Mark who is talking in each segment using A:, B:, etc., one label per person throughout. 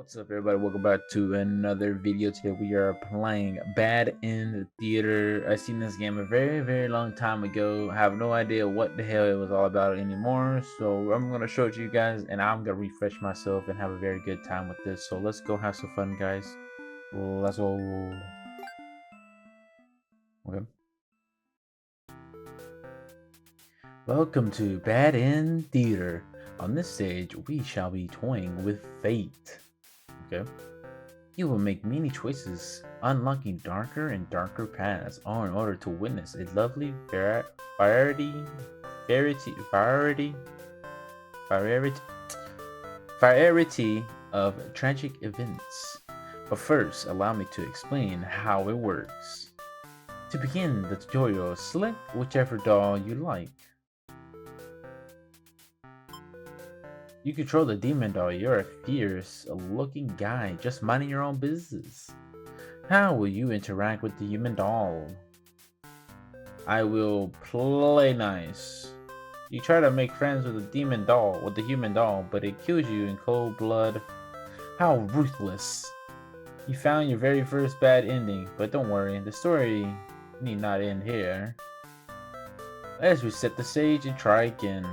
A: What's up, everybody? Welcome back to another video. Today we are playing Bad in the Theater. I seen this game a very long time ago. I have no idea what the hell it was all about anymore. So I'm gonna show it to you guys, and I'm gonna refresh myself and have a very good time with this. So let's go have some fun, guys. Let's go. Okay. Welcome to Bad in Theater. On this stage, we shall be toying with fate. Okay. You will make many choices, unlocking darker and darker paths, all in order to witness a lovely variety, variety of tragic events. But first, allow me to explain how it works. To begin the tutorial, select whichever doll you like. You control the demon doll. You're a fierce looking guy just minding your own business. How will you interact with the human doll? I will play nice. You try to make friends with the human doll, but it kills you in cold blood. How ruthless. You found your very first bad ending, but don't worry, the story need not end here. Let's reset the stage and try again.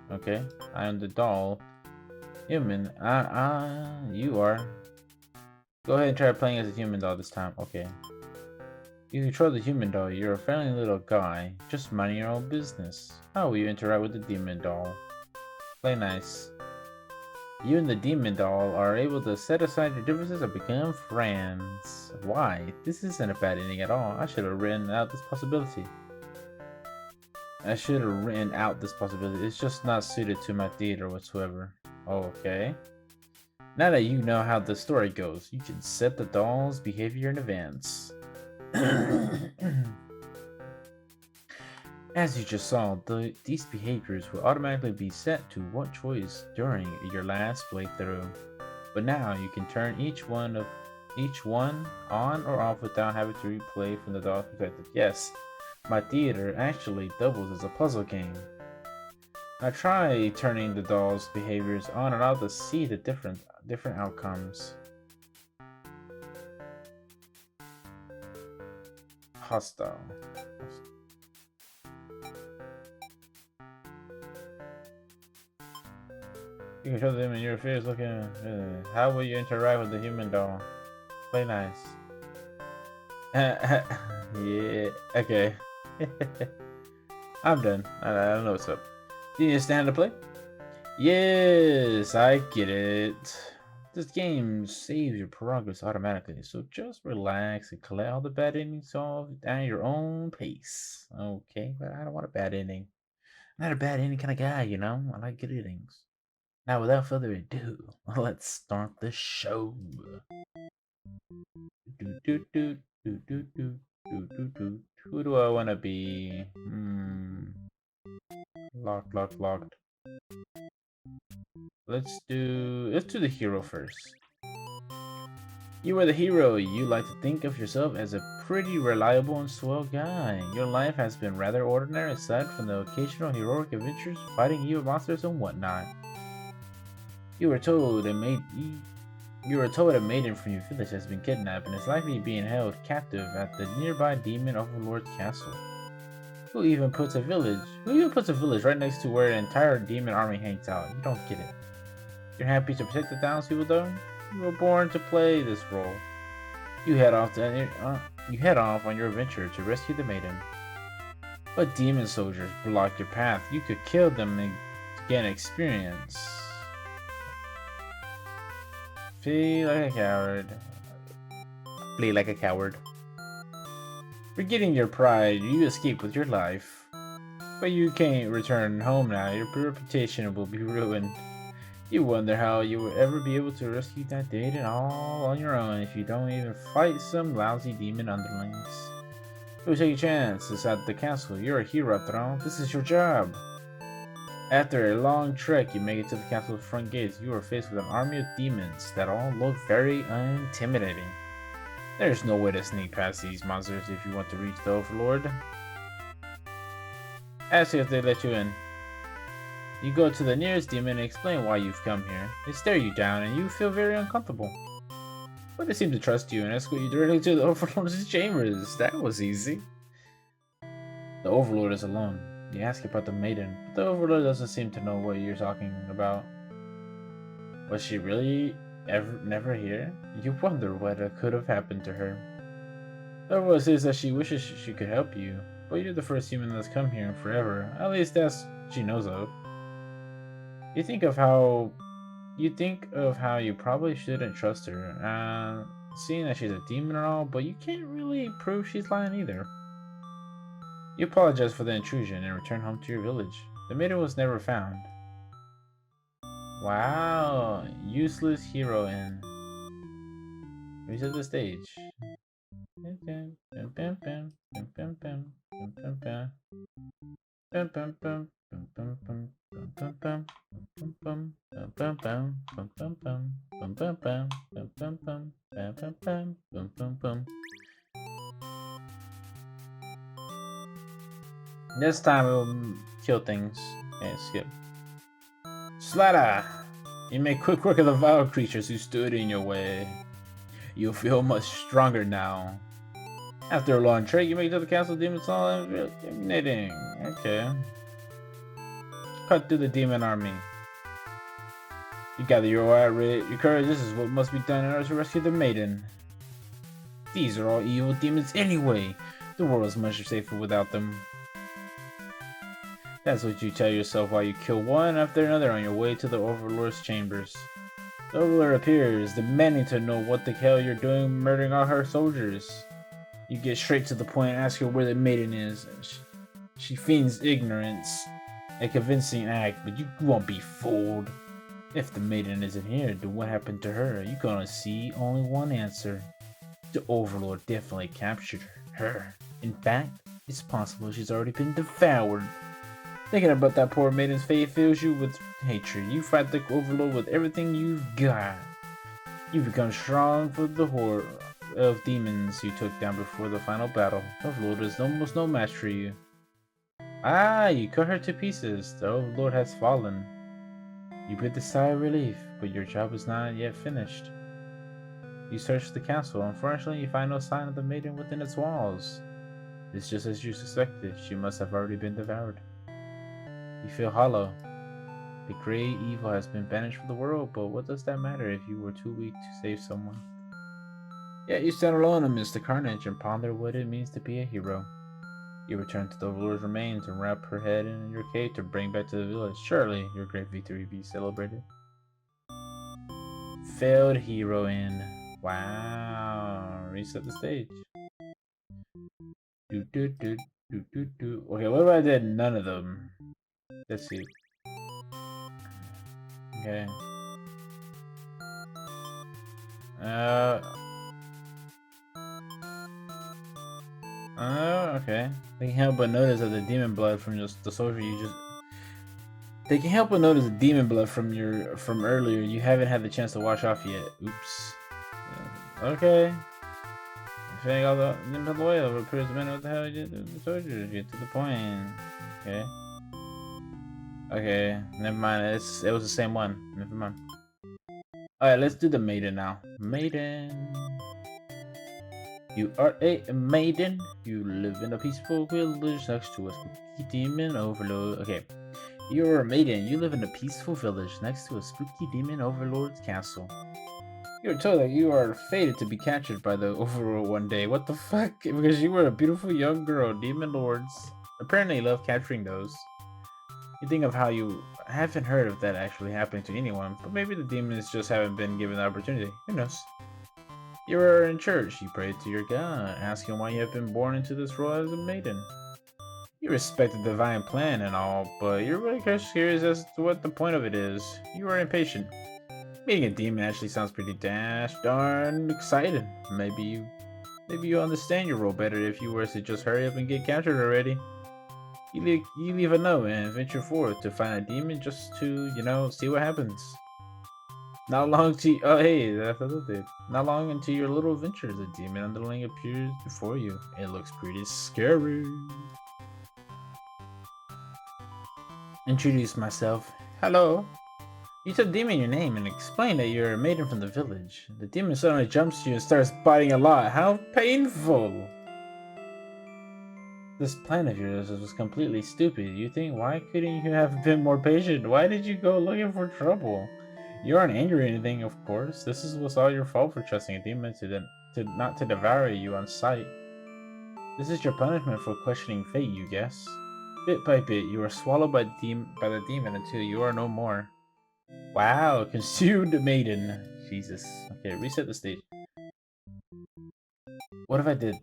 A: Okay, I am the doll. Human, you are. Go ahead and try playing as a human doll this time. Okay. You control the human doll. You're a friendly little guy, just minding your own business. How will you interact with the demon doll? Play nice. You and the demon doll are able to set aside your differences and become friends. Why? This isn't a bad ending at all. I should have written out this possibility. It's just not suited to my theater whatsoever. Okay. Now that you know how the story goes, you can set the doll's behavior in advance. As you just saw, these behaviors will automatically be set to what choice during your last playthrough. But now you can turn each one on or off without having to replay from the doll's perspective. Yes, my theater actually doubles as a puzzle game. Now try turning the doll's behaviors on and off to see the different outcomes. Hostile. You can show them in your face looking. How will you interact with the human doll? Play nice. Yeah, okay. I'm done. I don't know what's up. Do you need to stand to play? Yes, I get it. This game saves your progress automatically, so just relax and collect all the bad endings solved at your own pace. Okay, but I don't want a bad ending. I'm not a bad ending kind of guy, you know? I like good endings. Now, without further ado, let's start the show. Who do I want to be? Locked. Let's do the hero first. You are the hero. You like to think of yourself as a pretty reliable and swell guy. Your life has been rather ordinary aside from the occasional heroic adventures fighting evil monsters and whatnot. You were told a maiden from your village has been kidnapped and is likely being held captive at the nearby demon overlord's castle. Who even puts a village right next to where an entire demon army hangs out? You don't get it. You're happy to protect the townspeople though? You were born to play this role. You head off on your adventure to rescue the maiden. But demon soldiers block your path. You could kill them and gain experience. Play like a coward. Forgetting your pride, you escape with your life. But you can't return home now. Your reputation will be ruined. You wonder how you will ever be able to rescue that maiden all on your own if you don't even fight some lousy demon underlings. Who will take a chance inside the castle? You're a hero after all. This is your job. After a long trek, you make it to the castle's front gates. You are faced with an army of demons that all look very intimidating. There's no way to sneak past these monsters if you want to reach the Overlord. Ask if they let you in. You go to the nearest demon and explain why you've come here. They stare you down and you feel very uncomfortable. But they seem to trust you and escort you directly to the Overlord's chambers. That was easy. The Overlord is alone. You ask about the maiden, but the Overlord doesn't seem to know what you're talking about. Was she really never here? You wonder what could have happened to her. The Overlord says that she wishes she could help you, but you're the first human that's come here in forever. At least that's she knows of. You think of how you probably shouldn't trust her, seeing that she's a demon and all, but you can't really prove she's lying either. You apologize for the intrusion and return home to your village. The maiden was never found. Wow, useless heroine. Reset the stage. This time we'll kill things. Okay, skip. Slatter! You make quick work of the vile creatures who stood in your way. You feel much stronger now. After a long trek, you make it to the castle of Demon Soul eliminating. Okay. Cut through the demon army. You gather your courage. This is what must be done in order to rescue the maiden. These are all evil demons anyway. The world is much safer without them. That's what you tell yourself while you kill one after another on your way to the Overlord's chambers. The Overlord appears, demanding to know what the hell you're doing murdering all her soldiers. You get straight to the point and ask her where the maiden is. She feigns ignorance, a convincing act, but you won't be fooled. If the maiden isn't here, then what happened to her? You're gonna see only one answer. The Overlord definitely captured her. In fact, it's possible she's already been devoured. Thinking about that poor maiden's fate fills you with hatred. You fight the Overlord with everything you've got. You become strong for the horde of demons you took down before the final battle. The Overlord is almost no match for you. Ah, you cut her to pieces. The Overlord has fallen. You breathe a sigh of relief, but your job is not yet finished. You search the castle. Unfortunately, you find no sign of the maiden within its walls. It's just as you suspected. She must have already been devoured. You feel hollow. The great evil has been banished from the world, but what does that matter if you were too weak to save someone? Yet you stand alone amidst the carnage and ponder what it means to be a hero. You return to the Overlord's remains and wrap her head in your cape to bring back to the village. Surely your great victory be celebrated. Failed heroine. Wow. Reset the stage. Okay, what if I did none of them? Let's see. Okay. Okay. They can help but notice that the demon blood from just the soldier you just. They can help but notice the demon blood from earlier. You haven't had the chance to wash off yet. Oops. Yeah. Okay. Saying all the loyal appears to man what the hell you did to the soldiers. Get to the point. Okay. Okay. Never mind. It was the same one. Never mind. Alright, let's do the maiden now. Maiden. You are a maiden. You live in a peaceful village next to a spooky demon overlord. Okay. You are a maiden. You live in a peaceful village next to a spooky demon overlord's castle. You were told that you are fated to be captured by the Overlord one day. What the fuck? Because you were a beautiful young girl. Demon lords apparently love capturing those. You think of how you haven't heard of that actually happening to anyone, but maybe the demons just haven't been given the opportunity. Who knows? You are in church. You pray to your God, asking why you have been born into this world as a maiden. You respect the divine plan and all, but you're really curious as to what the point of it is. You are impatient. Meeting a demon actually sounds pretty darn exciting. Maybe you understand your role better if you were to just hurry up and get captured already. You leave a note and venture forth to find a demon just to, see what happens. Not long to that's what I did. Not long into your little adventure, the demon underling appears before you. It looks pretty scary. Introduce myself. Hello. You tell the demon your name and explain that you're a maiden from the village. The demon suddenly jumps to you and starts biting a lot. How painful! This plan of yours was completely stupid. You think, why couldn't you have been more patient? Why did you go looking for trouble? You aren't angry or anything, of course. Was all your fault for trusting a demon to not to devour you on sight. This is your punishment for questioning fate, you guess. Bit by bit, you are swallowed by the demon until you are no more. Wow, consumed maiden. Jesus. Okay, reset the stage. What if I did?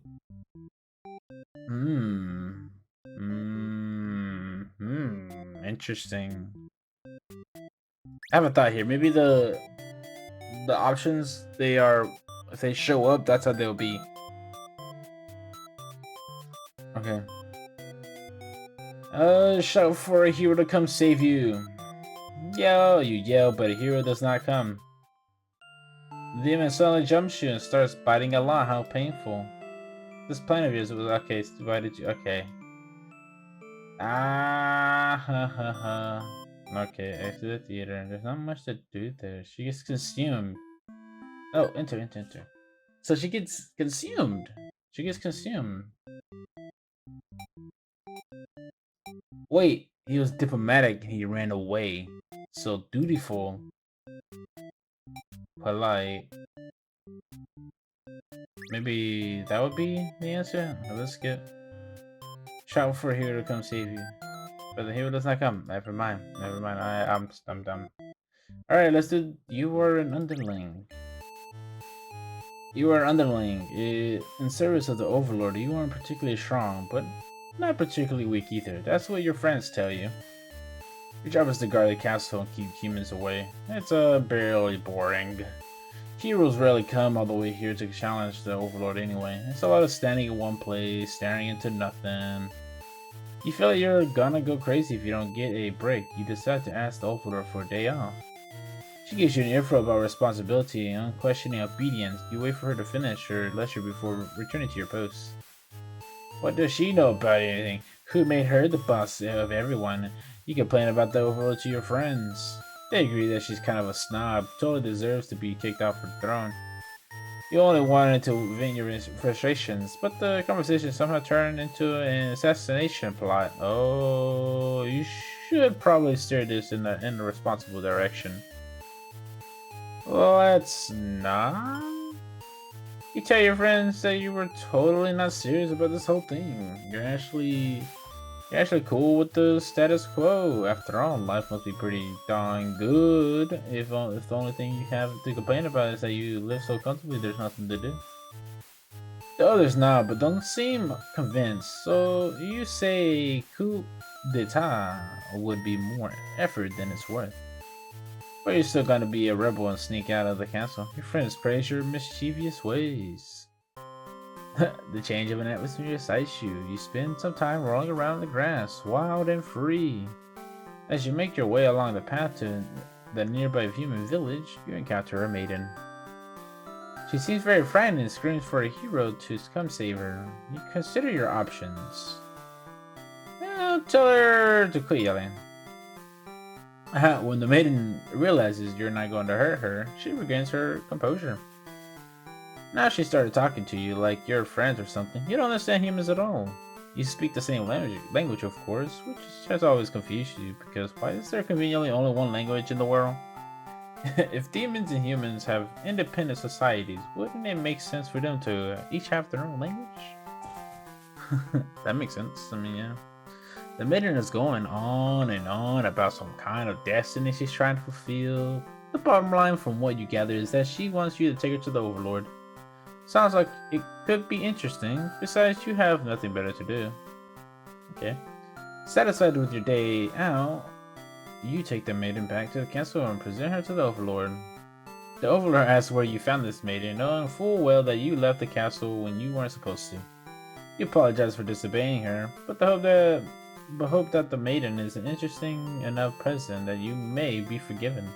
A: Interesting. I have a thought here. Maybe the options if they show up, that's how they'll be. Okay. Shout for a hero to come save you. Yell, you yell, but a hero does not come. The demon suddenly jumps you and starts biting a lot. How painful. This plan of yours was okay. So why did you? Okay. Ah, ha ha ha. Okay, exit the theater. There's not much to do there. She gets consumed. Oh, enter. So she gets consumed. She gets consumed. Wait, he was diplomatic and he ran away. So dutiful. Polite. Maybe that would be the answer? Let's skip. Shout for a hero to come save you. But the hero does not come. Never mind. I'm dumb. Alright, let's do. You were an underling. You are an underling. In service of the Overlord, you aren't particularly strong, but not particularly weak either. That's what your friends tell you. Your job is to guard the castle and keep humans away. It's barely boring. Heroes rarely come all the way here to challenge the Overlord anyway. It's a lot of standing in one place, staring into nothing. You feel like you're gonna go crazy if you don't get a break. You decide to ask the Overlord for a day off. She gives you an info about responsibility and unquestioning obedience. You wait for her to finish her lecture before returning to your post. What does she know about anything? Who made her the boss of everyone? You complain about the Overlord to your friends. They agree that she's kind of a snob, totally deserves to be kicked off her throne. You only wanted to vent your frustrations, but the conversation somehow turned into an assassination plot. Oh, you should probably steer this in the responsible direction. Let's not. You tell your friends that you were totally not serious about this whole thing. You're actually cool with the status quo. After all, life must be pretty darn good if the only thing you have to complain about is that you live so comfortably there's nothing to do. The others nod, but don't seem convinced. So you say coup d'etat would be more effort than it's worth. But you're still gonna be a rebel and sneak out of the castle. Your friends praise your mischievous ways. The change of an atmosphere excites you. You spend some time rolling around in the grass, wild and free. As you make your way along the path to the nearby human village, you encounter a maiden. She seems very frightened and screams for a hero to come save her. You consider your options. Tell her to quit yelling. When the maiden realizes you're not going to hurt her, she regains her composure. Now she started talking to you like you're friends or something. You don't understand humans at all. You speak the same language, of course, which has always confused you, because why is there conveniently only one language in the world? If demons and humans have independent societies, wouldn't it make sense for them to each have their own language? That makes sense. I mean, yeah. The maiden is going on and on about some kind of destiny she's trying to fulfill. The bottom line from what you gather is that she wants you to take her to the Overlord. Sounds like it could be interesting. Besides, you have nothing better to do. Okay. Satisfied with your day out, you take the maiden back to the castle and present her to the Overlord. The Overlord asks where you found this maiden, knowing full well that you left the castle when you weren't supposed to. You apologize for disobeying her, but hope that the maiden is an interesting enough present that you may be forgiven.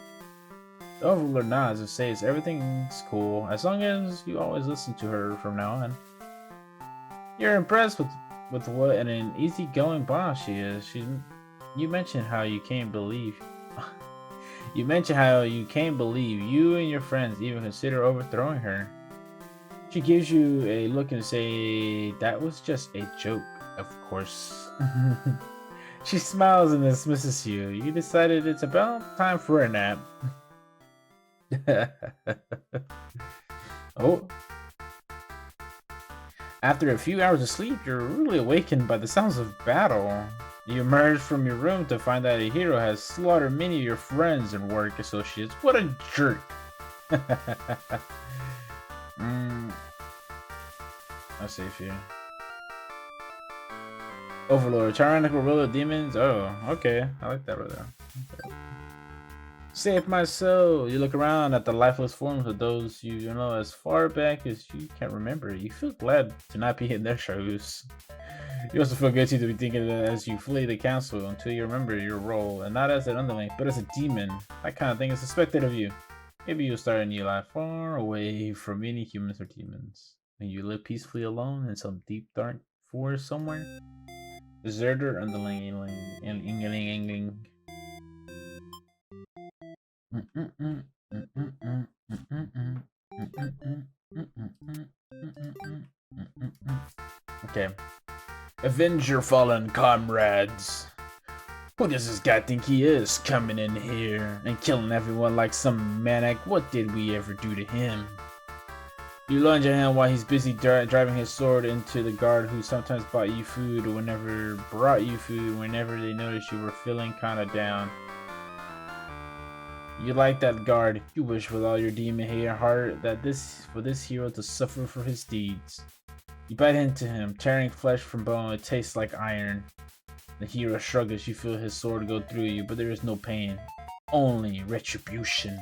A: The Overlord nods and says everything's cool, as long as you always listen to her from now on. You're impressed with what an easygoing boss she is. You mentioned how you can't believe. You mentioned how you can't believe you and your friends even consider overthrowing her. She gives you a look and say, "That was just a joke, of course." She smiles and dismisses you. You decided it's about time for a nap. Oh, after a few hours of sleep, you're really awakened by the sounds of battle. You emerge from your room to find that a hero has slaughtered many of your friends and work associates. What a jerk! mm, I'll save here. Overlord, tyrannical ruler of demons. Oh, okay. I like that right there. Okay. Save my soul. You look around at the lifeless forms of those you know as far back as you can remember. You feel glad to not be in their shoes. You also feel guilty to be thinking that as you flee the council until you remember your role, and not as an underling, but as a demon. That kind of thing is suspected of you. Maybe you'll start a new life far away from any humans or demons. And you live peacefully alone in some deep dark forest somewhere. Deserter underling ingling. Okay. Avenge your fallen comrades. Who does this guy think he is, coming in here and killing everyone like some maniac? What did we ever do to him? You lunge at him while he's busy driving his sword into the guard who sometimes brought you food whenever they noticed you were feeling kinda down. You like that guard. You wish with all your demon hater heart that for this hero to suffer for his deeds. You bite into him, tearing flesh from bone. It tastes like iron. The hero shrugs as you feel his sword go through you, but there is no pain. Only retribution.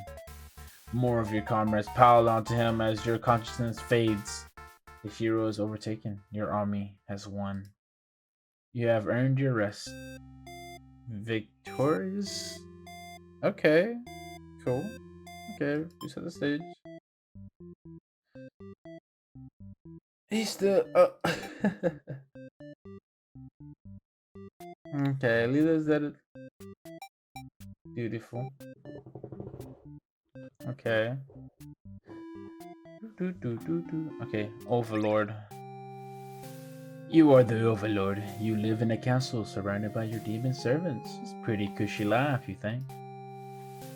A: More of your comrades pile onto him as your consciousness fades. The hero is overtaken. Your army has won. You have earned your rest. Victorious? Okay. Cool. Okay, reset the stage. He's still okay, leaders that beautiful. Okay. Okay, Overlord. You are the Overlord. You live in a castle surrounded by your demon servants. It's pretty cushy life, you think?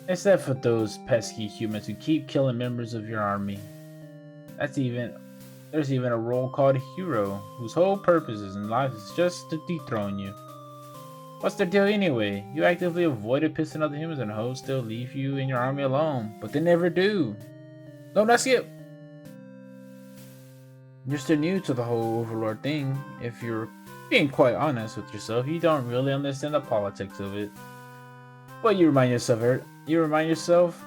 A: Except for those pesky humans who keep killing members of your army. There's even a role called Hero, whose whole purpose in life is just to dethrone you. What's their deal anyway? You actively avoided pissing other humans and hoes still leave you and your army alone, but they never do. No, not skip. You're still new to the whole Overlord thing. If you're being quite honest with yourself, you don't really understand the politics of it. But you remind yourself,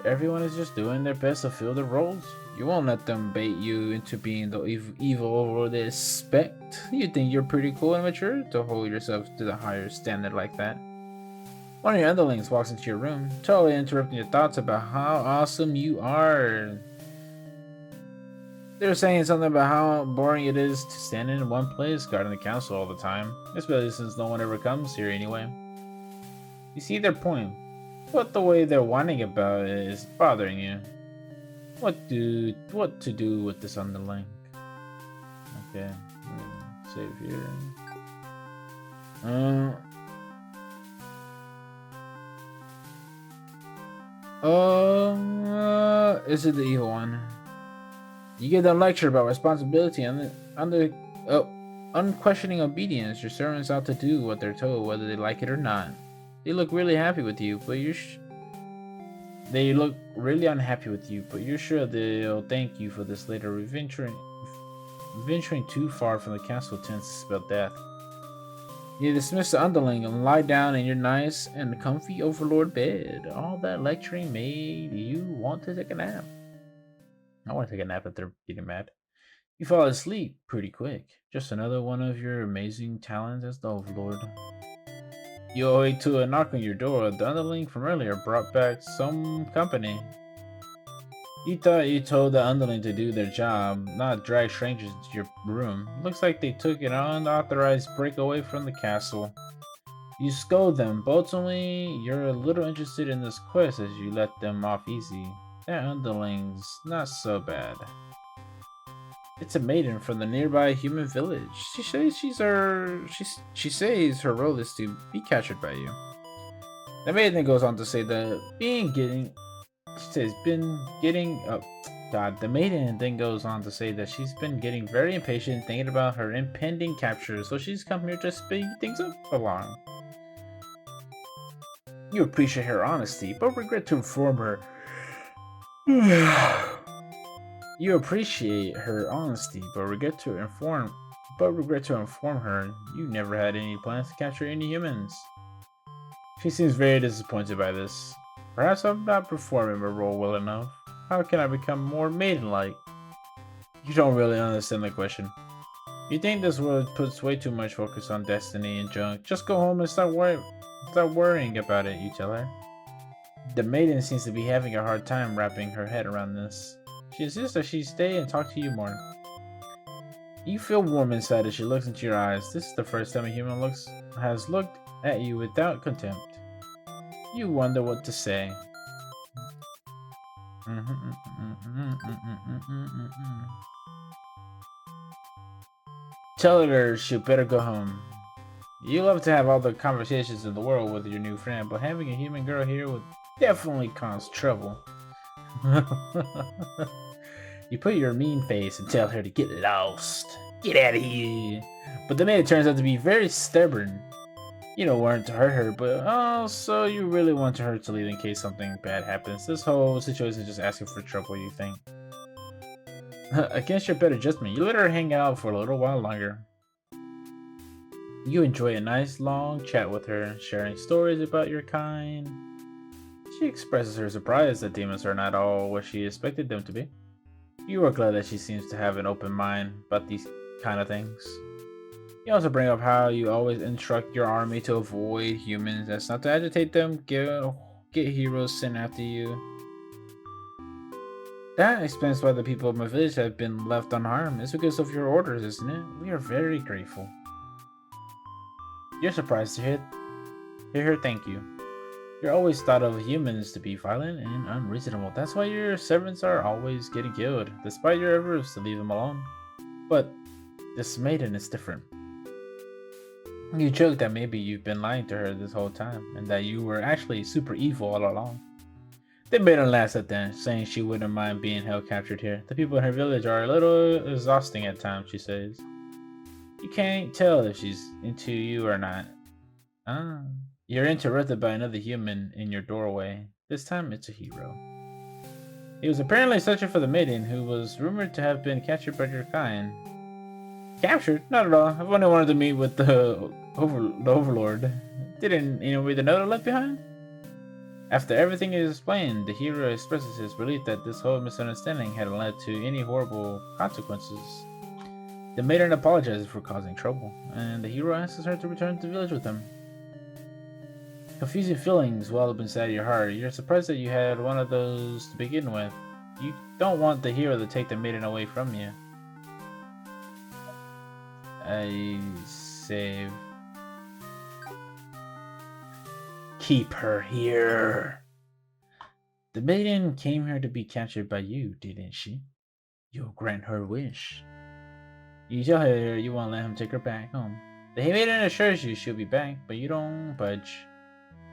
A: everyone is just doing their best to fill their roles. You won't let them bait you into being the evil Overlord they expect. You think you're pretty cool and mature to hold yourself to the higher standard like that. One of your underlings walks into your room, totally interrupting your thoughts about how awesome you are. They're saying something about how boring it is to stand in one place guarding the council all the time, especially since no one ever comes here anyway. You see their point, but the way they're whining about it is bothering you. What to do with this underling? Okay, save here. Is it the evil one? You give them a lecture about responsibility and unquestioning obedience. Your servants ought to do what they're told, whether they like it or not. They look really happy with you, but they look really unhappy with you, but you're sure they'll thank you for this later. Venturing too far from the castle tends to spell death. You dismiss the underling and lie down in your nice and comfy Overlord bed. All that lecturing made you want to take a nap. I want to take a nap after getting mad. You fall asleep pretty quick. Just another one of your amazing talents as the Overlord. You awake to a knock on your door. The underling from earlier brought back some company. You thought you told the underling to do their job, not drag strangers into your room. Looks like they took an unauthorized breakaway from the castle. You scold them, but ultimately you're a little interested in this quest as you let them off easy. Their underlings, not so bad. It's a maiden from the nearby human village. She says her role is to be captured by you. The maiden goes on to say that she says been getting God, the maiden then goes on to say that she's been getting very impatient thinking about her impending capture, so she's come here to speed things up along. You appreciate her honesty, but regret to inform her. You appreciate her honesty, but regret to inform her you never had any plans to capture any humans. She seems very disappointed by this. Perhaps I'm not performing my role well enough. How can I become more maiden-like? You don't really understand the question. You think this world puts way too much focus on destiny and junk. Just go home and stop worrying about it, you tell her. The maiden seems to be having a hard time wrapping her head around this. She insists that she stay and talk to you more. You feel warm inside as she looks into your eyes. This is the first time a human has looked at you without contempt. You wonder what to say. Tell her she better go home. You love to have all the conversations in the world with your new friend, but having a human girl here would definitely cause trouble. You put your mean face and tell her to get lost. Get out of here. But the maid turns out to be very stubborn. You don't want to hurt her, but also you really want her to leave in case something bad happens. This whole situation is just asking for trouble, you think. Against your better judgment, you let her hang out for a little while longer. You enjoy a nice long chat with her, sharing stories about your kind. She expresses her surprise that demons are not all what she expected them to be. You are glad that she seems to have an open mind about these kind of things. You also bring up how you always instruct your army to avoid humans. That's not to agitate them, get heroes sent after you. That explains why the people of my village have been left unharmed. It's because of your orders, isn't it? We are very grateful. You're surprised to hear her thank you. You're always thought of humans to be violent and unreasonable. That's why your servants are always getting killed, despite your efforts to leave them alone. But this maiden is different. You joke that maybe you've been lying to her this whole time, and that you were actually super evil all along. The maiden laughs at that, saying she wouldn't mind being held captured here. The people in her village are a little exhausting at times, she says. You can't tell if she's into you or not. You're interrupted by another human in your doorway. This time it's a hero. He was apparently searching for the maiden who was rumored to have been captured by your kind. Captured? Not at all. I've only wanted to meet with the Overlord. Didn't read the note I left behind? After everything is explained, the hero expresses his relief that this whole misunderstanding hadn't led to any horrible consequences. The maiden apologizes for causing trouble, and the hero asks her to return to the village with him. Confusing feelings well up inside your heart. You're surprised that you had one of those to begin with. You don't want the hero to take the maiden away from you. I save. Keep her here. The maiden came here to be captured by you, didn't she? You'll grant her wish. You tell her you won't let him take her back home. The maiden assures you she'll be back, but you don't budge.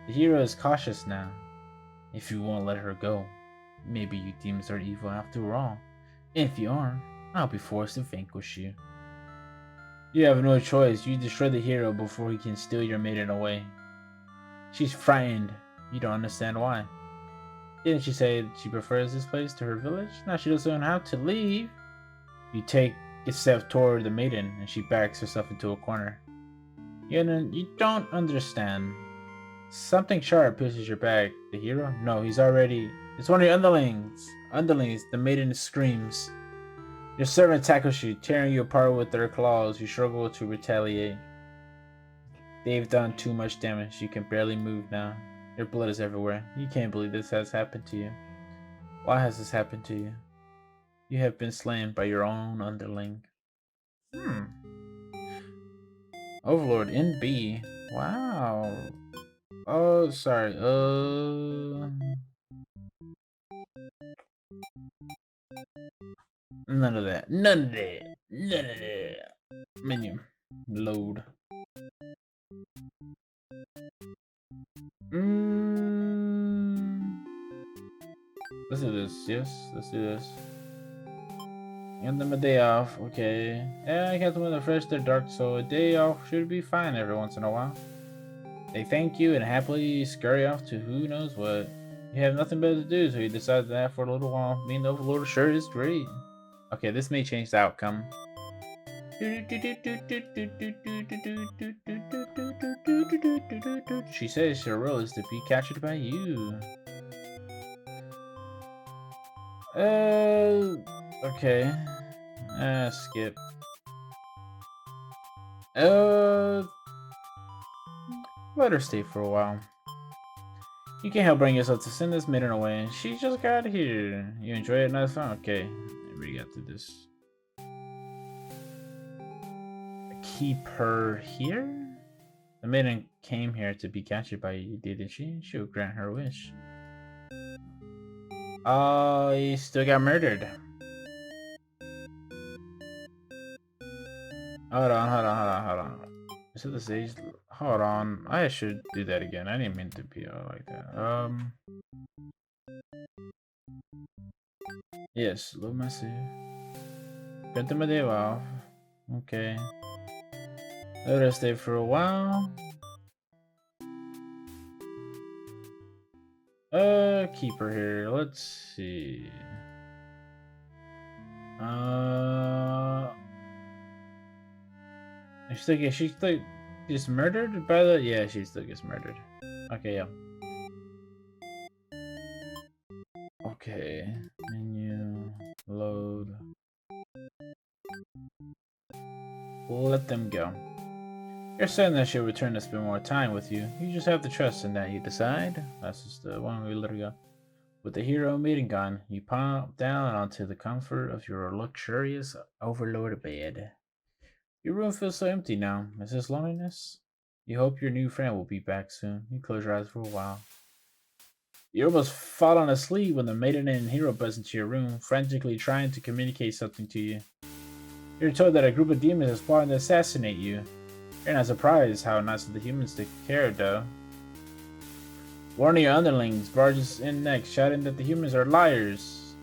A: The hero is cautious now. If you won't let her go, maybe you demons are evil after all. And if you aren't, I'll be forced to vanquish you. You have no choice. You destroy the hero before he can steal your maiden away. She's frightened. You don't understand why. Didn't she say she prefers this place to her village? Now she doesn't have to leave. You take a step toward the maiden, and she backs herself into a corner. You don't understand. Something sharp pierces your back. The hero? No, it's one of your underlings. The maiden screams. Your servant tackles you, tearing you apart with their claws. You struggle to retaliate. They've done too much damage. You can barely move now. Your blood is everywhere. You can't believe this has happened to you. Why has this happened to you? You have been slain by your own underling. Overlord NB. Wow. Oh, sorry. None of that. None of that. None of that. Menu. Load. Let's do this. Yes, let's do this. Give them a day off. Okay. Yeah, I got them in the fresh, they're dark, so a day off should be fine every once in a while. They thank you and happily scurry off to who knows what. You have nothing better to do, so you decide that for a little while. Being the Overlord sure is great. Okay, this may change the outcome. She says her role is to be captured by you. Okay. Skip. Let her stay for a while. You can't help bring yourself to send this maiden away. She just got here. You enjoy it? Nice fun? Okay. We got through this. Keep her here? The maiden came here to be captured by you, didn't she? She will grant her wish. Oh, he still got murdered. Hold on. Is it the stage? Hold on. I should do that again. I didn't mean to be like that. Yes, low massive. Get them a day off. Okay. Let her stay for a while. Keep her here. Let's see. She still gets murdered by the. Yeah, she still gets murdered. Okay, yeah. Okay. Menu. Load. Let them go. You're certain that she'll return to spend more time with you. You just have to trust in that, you decide. That's just the one we literally got. With the hero meeting gone, you pop down onto the comfort of your luxurious overlord bed. Your room feels so empty now. Is this loneliness? You hope your new friend will be back soon. You close your eyes for a while. You're almost falling asleep when the maiden and hero buzz into your room, frantically trying to communicate something to you. You're told that a group of demons is plotting to assassinate you. You're not surprised how nice of the humans take care, though. One of your underlings barges in next, shouting that the humans are liars.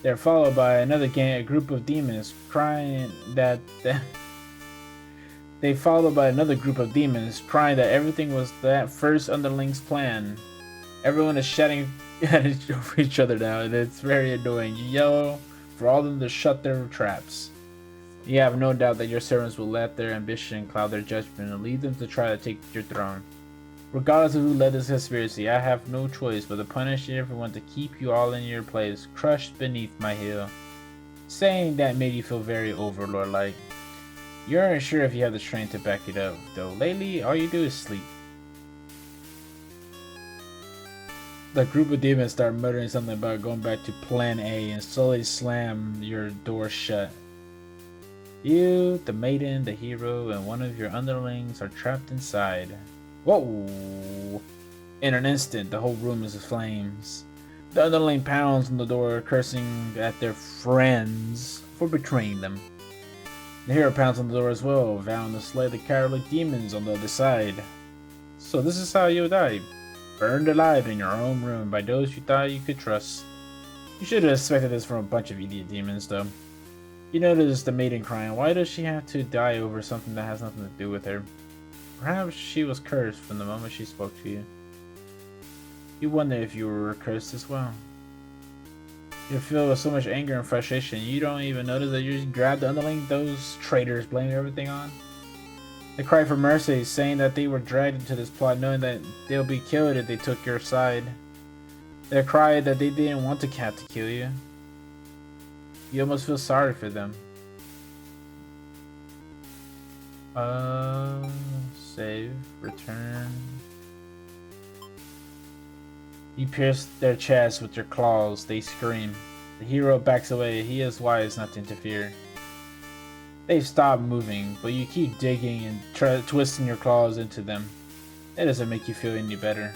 A: They're followed by another gang, a group of demons, crying that they followed by another group of demons, crying that everything was that first underling's plan. Everyone is shouting at over each other now, and it's very annoying. You yell for all of them to shut their traps. You have no doubt that your servants will let their ambition cloud their judgment and lead them to try to take your throne. Regardless of who led this conspiracy, I have no choice but to punish everyone to keep you all in your place, crushed beneath my heel. Saying that made you feel very overlord-like. You aren't sure if you have the strength to back it up, though lately all you do is sleep. The group of demons start muttering something about going back to Plan A and slowly slam your door shut. You, the maiden, the hero, and one of your underlings are trapped inside. Whoa! In an instant, the whole room is aflames. The underling pounds on the door, cursing at their friends for betraying them. The hero pounds on the door as well, vowing to slay the cowardly demons on the other side. So this is how you'll die. Burned alive in your own room by those you thought you could trust. You should have expected this from a bunch of idiot demons, though. You notice the maiden crying. Why does she have to die over something that has nothing to do with her? Perhaps she was cursed from the moment she spoke to you. You wonder if you were cursed as well. You're filled with so much anger and frustration, you don't even notice that you just grabbed the underling those traitors blame everything on. They cry for mercy, saying that they were dragged into this plot knowing that they'll be killed if they took your side. They cry that they didn't want the cat to kill you. You almost feel sorry for them. Save, return. You pierce their chest with your claws. They scream. The hero backs away. He is wise not to interfere. They stop moving, but you keep digging and twisting your claws into them. It doesn't make you feel any better.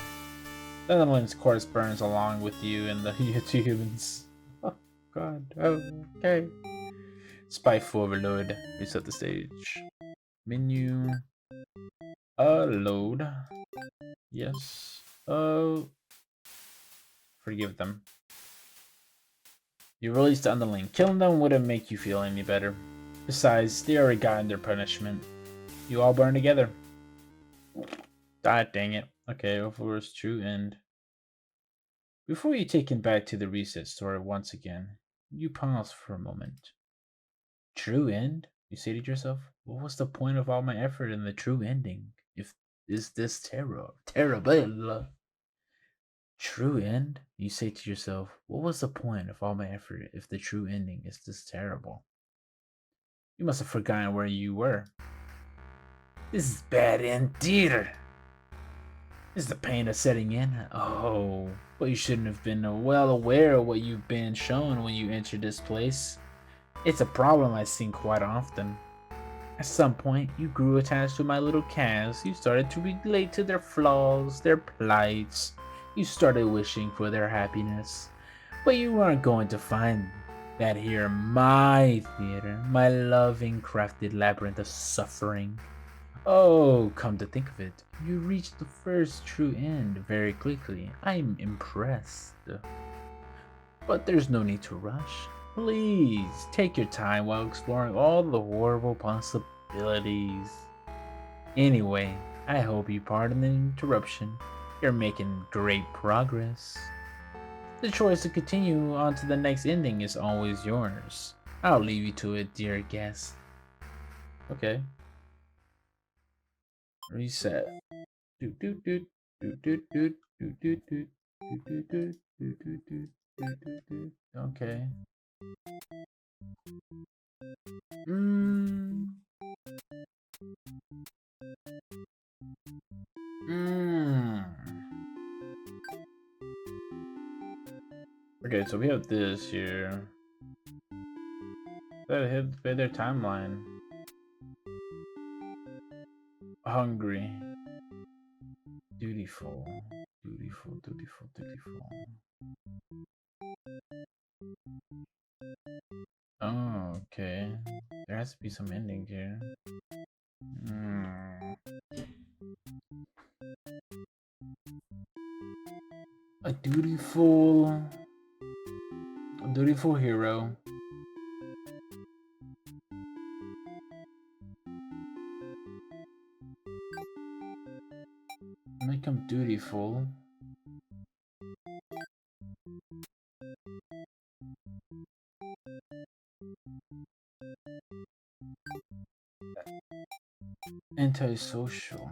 A: The Netherlands corpse burns along with you and the two humans. Oh god. Oh, okay. Spiteful overload. Reset the stage. Menu. Load. Yes. Forgive them. You release the underling. Killing them wouldn't make you feel any better. Besides, they already gotten their punishment. You all burn together. God dang it. Okay, Overlord's true end. Before you taken back to the reset story once again, you pause for a moment. True end? You say to yourself, what was the point of all my effort in the true ending? If is this terrible? True end? You say to yourself, what was the point of all my effort if the true ending is this terrible? You must have forgotten where you were. This is bad indeed. Is the pain of setting in? Oh, but you shouldn't have been well aware of what you've been shown when you entered this place. It's a problem I see quite often. At some point, you grew attached to my little calves. You started to relate to their flaws, their plights. You started wishing for their happiness. But you weren't going to find that here in my theater, my loving, crafted labyrinth of suffering. Oh, come to think of it, you reached the first true end very quickly. I'm impressed. But there's no need to rush. Please, take your time while exploring all the horrible possibilities. Anyway, I hope you pardon the interruption. You're making great progress. The choice to continue on to the next ending is always yours. I'll leave you to it, dear guest. Okay. Reset. Okay. Okay, so we have this here. That hit their timeline. Hungry. Dutiful. Oh, okay. There has to be some ending here. A dutiful hero. Make him dutiful. Antisocial.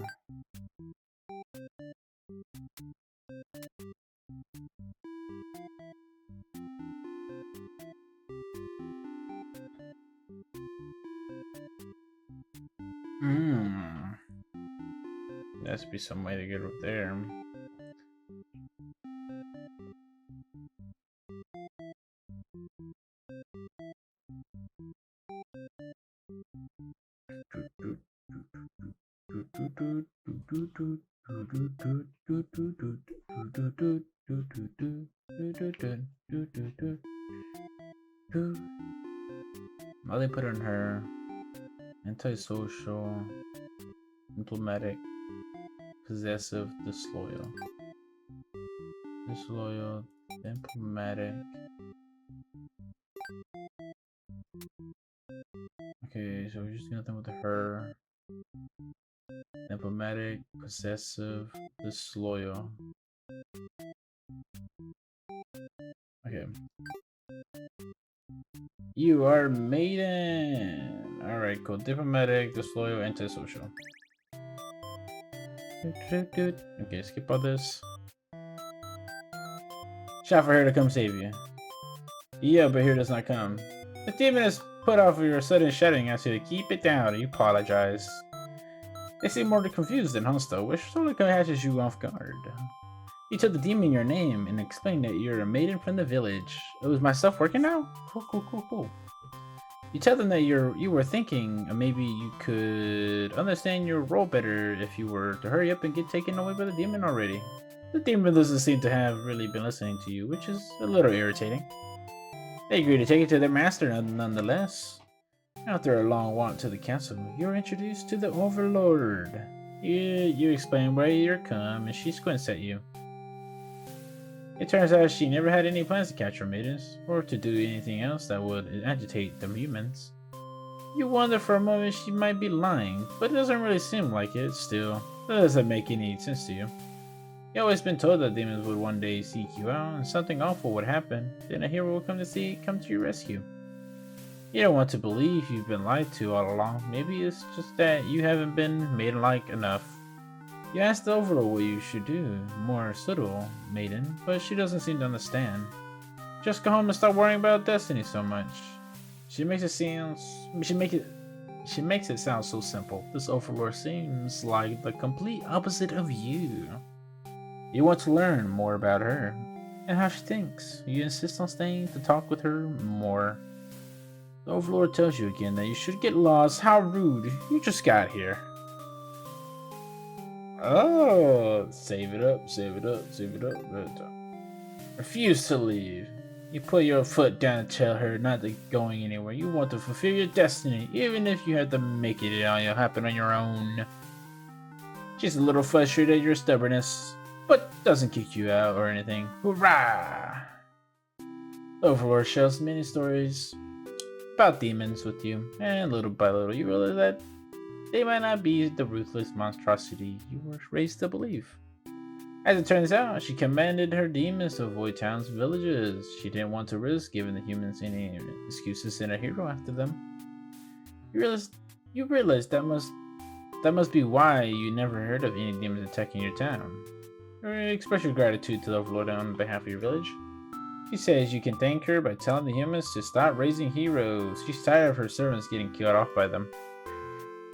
A: There has to be some way to get up there. Well, they put in her antisocial, diplomatic, possessive, disloyal, diplomatic. Okay, so we're just doing nothing with her. Diplomatic, possessive, disloyal. Okay. You are maiden. Alright, cool. Diplomatic, disloyal, antisocial. Okay, skip all this. Shout for her to come save you. Yeah, but here does not come. The demon is put off your sudden shouting. Ask you to keep it down. You apologize. They seem more confused than hostile, which totally catches you off guard. You told the demon your name and explained that you're a maiden from the village. It was myself working now? Cool. You tell them that you were thinking maybe you could understand your role better if you were to hurry up and get taken away by the demon already. The demon doesn't seem to have really been listening to you, which is a little irritating. They agree to take it to their master nonetheless. After a long walk to the castle, you're introduced to the Overlord. You explain where you're come, and she squints at you. It turns out she never had any plans to capture maidens, or to do anything else that would agitate the humans. You wonder for a moment she might be lying, but it doesn't really seem like it still. That doesn't make any sense to you. You've always been told that demons would one day seek you out, and something awful would happen. Then a hero will come to your rescue. You don't want to believe you've been lied to all along. Maybe it's just that you haven't been maiden-like enough. You ask the Overlord what you should do, more subtle, maiden, but she doesn't seem to understand. Just go home and stop worrying about destiny so much. She makes it sound so simple. This Overlord seems like the complete opposite of you. You want to learn more about her and how she thinks. You insist on staying to talk with her more. The Overlord tells you again that you should get lost. How rude. You just got here. Oh, save it up. Refuse to leave. You put your foot down and tell her not to going anywhere. You want to fulfill your destiny, even if you have to make it happen on your own. She's a little frustrated at your stubbornness, but doesn't kick you out or anything. Hurrah! Overlord shares many stories about demons with you, and little by little you realize that they might not be the ruthless monstrosity you were raised to believe. As it turns out, she commanded her demons to avoid towns and villages. She didn't want to risk giving the humans any excuse to send a hero after them. You realize that must be why you never heard of any demons attacking your town. Express your gratitude to the Overlord on behalf of your village. She says you can thank her by telling the humans to stop raising heroes. She's tired of her servants getting killed off by them.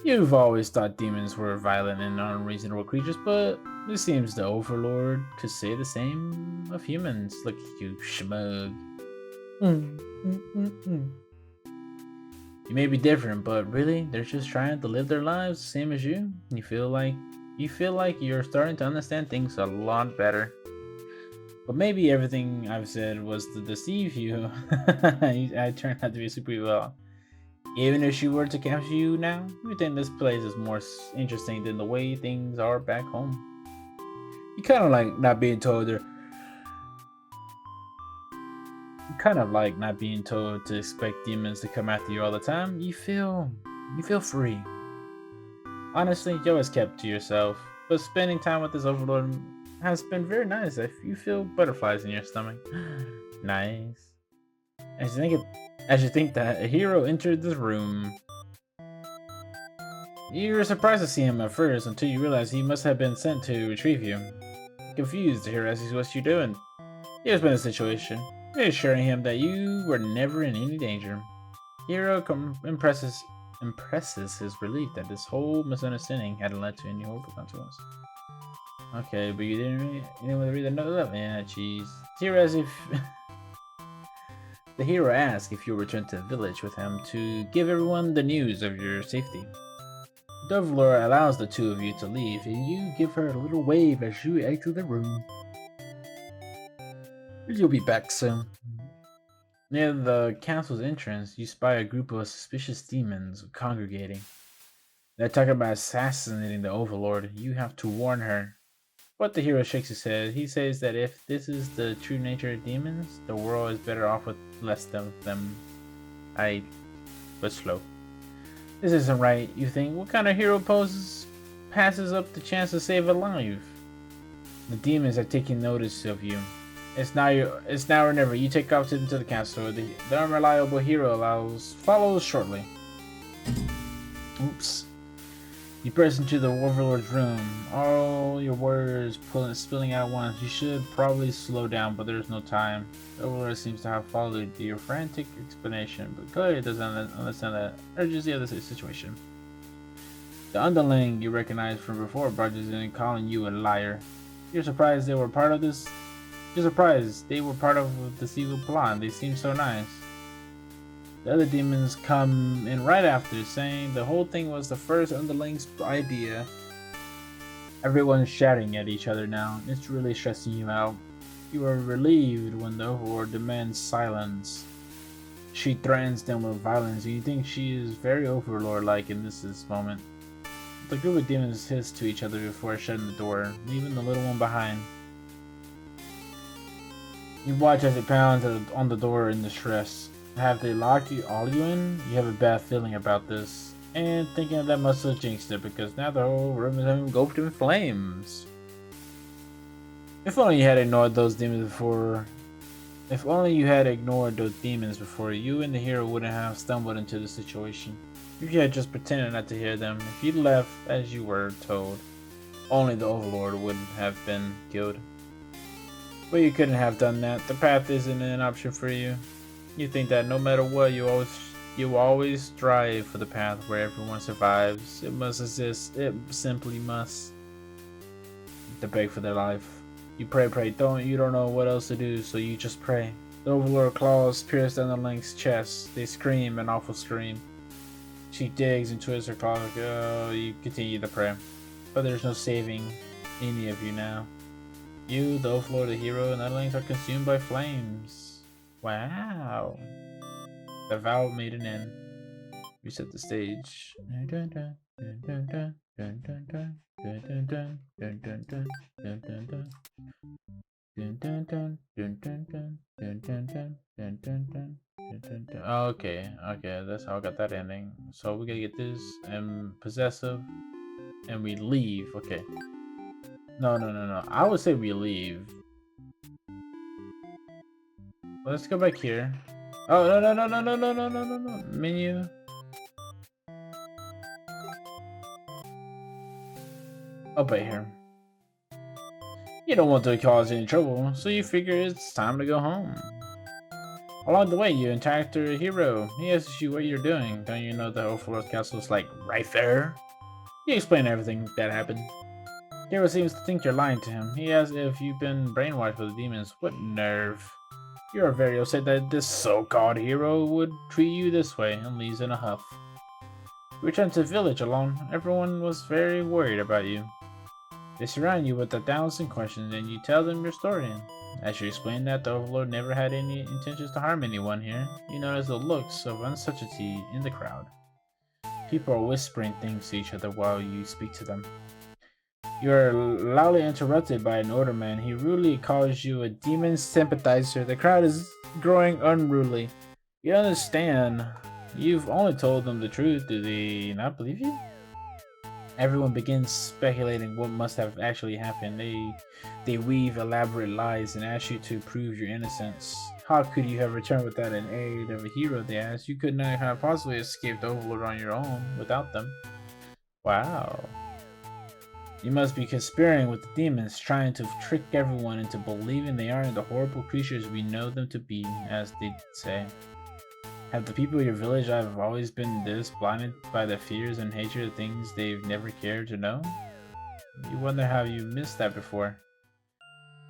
A: You've always thought demons were violent and unreasonable creatures, but it seems the Overlord could say the same of humans. Look at you, schmug. You may be different, but really, they're just trying to live their lives the same as you. You feel like you're starting to understand things a lot better. But maybe everything I've said was to deceive you. I turned out to be super well. Even if she were to capture you now, you think this place is more interesting than the way things are back home. You kind of like not being told to expect demons to come after you all the time. You feel free. Honestly, you always kept to yourself, but spending time with this Overlord has been very nice. You feel butterflies in your stomach. Nice. As you think that a hero entered this room. You were surprised to see him at first until you realized he must have been sent to retrieve you. Confused, the hero asks what you're doing. You explain the situation, reassuring him that you were never in any danger. Hero impresses his relief that this whole misunderstanding hadn't led to any horrible consequence. Okay, but you didn't want to read the note? Yeah, jeez. The hero asks if you'll return to the village with him to give everyone the news of your safety. The Overlord allows the two of you to leave, and you give her a little wave as you exit the room. You'll be back soon. Near the castle's entrance, you spy a group of suspicious demons congregating. They're talking about assassinating the Overlord. You have to warn her. But the hero shakes his head. He says that if this is the true nature of demons, the world is better off with less of them. But slow. This isn't right, you think. What kind of hero passes up the chance to save a life? The demons are taking notice of you. It's now or never. You take off into the castle. The unreliable hero follows shortly. Oops. You burst into the Overlord's room, all your words spilling out at once. You should probably slow down, but there's no time. The Overlord seems to have followed your frantic explanation, but clearly doesn't understand the urgency of the situation. The underling you recognized from before barges in, calling you a liar. You're surprised they were part of this. You're surprised they were part of this evil plot. They seem so nice. The other demons come in right after, saying the whole thing was the first underling's idea. Everyone's shouting at each other now. It's really stressing you out. You are relieved when the Overlord demands silence. She threatens them with violence, and you think she is very Overlord-like in this moment. The group of demons hiss to each other before shutting the door, leaving the little one behind. You watch as it pounds on the door in distress. Have they locked all you in? You have a bad feeling about this. And thinking that must have jinxed it, because now the whole room is engulfed in flames. If only you had ignored those demons before. If only you had ignored those demons before, you and the hero wouldn't have stumbled into the situation. If you had just pretended not to hear them, if you left as you were told, only the Overlord would have been killed. But you couldn't have done that. The path isn't an option for you. You think that no matter what, you always strive for the path where everyone survives. It must exist. It simply must. To beg for their life. You pray, you don't know what else to do, so you just pray. The Overlord claws pierce down the Link's chest. They scream an awful scream. She digs and twists her claws. Oh, you continue to pray. But there's no saving any of you now. You, the Overlord, the hero, and the Underlings are consumed by flames. Wow. The vow made an end. Reset the stage. Okay, that's how I got that ending. So we gotta get this and possessive, and we leave. Okay. No. I would say we leave. Let's go back here. Oh no. Menu. Up right here. You don't want to cause any trouble, so you figure it's time to go home. Along the way, you encounter a hero. He asks you what you're doing. Don't you know the Overlord Castle is like right there? You explain everything that happened. Hero seems to think you're lying to him. He asks if you've been brainwashed by the demons. What nerve. You are very upset that this so-called hero would treat you this way, and leaves in a huff. You return to the village alone. Everyone was very worried about you. They surround you with 1,000 questions, and you tell them your story. As you explain that the Overlord never had any intentions to harm anyone here, you notice the looks of uncertainty in the crowd. People are whispering things to each other while you speak to them. You are loudly interrupted by an older man. He rudely calls you a demon sympathizer. The crowd is growing unruly. You understand. You've only told them the truth. Do they not believe you? Everyone begins speculating what must have actually happened. They weave elaborate lies and ask you to prove your innocence. How could you have returned without an aid of a hero, they ask? You could not have possibly escaped the Overlord on your own without them. Wow. You must be conspiring with the demons, trying to trick everyone into believing they aren't the horrible creatures we know them to be, as they say. Have the people of your village have always been this blinded by the fears and hatred of things they've never cared to know? You wonder how you missed that before.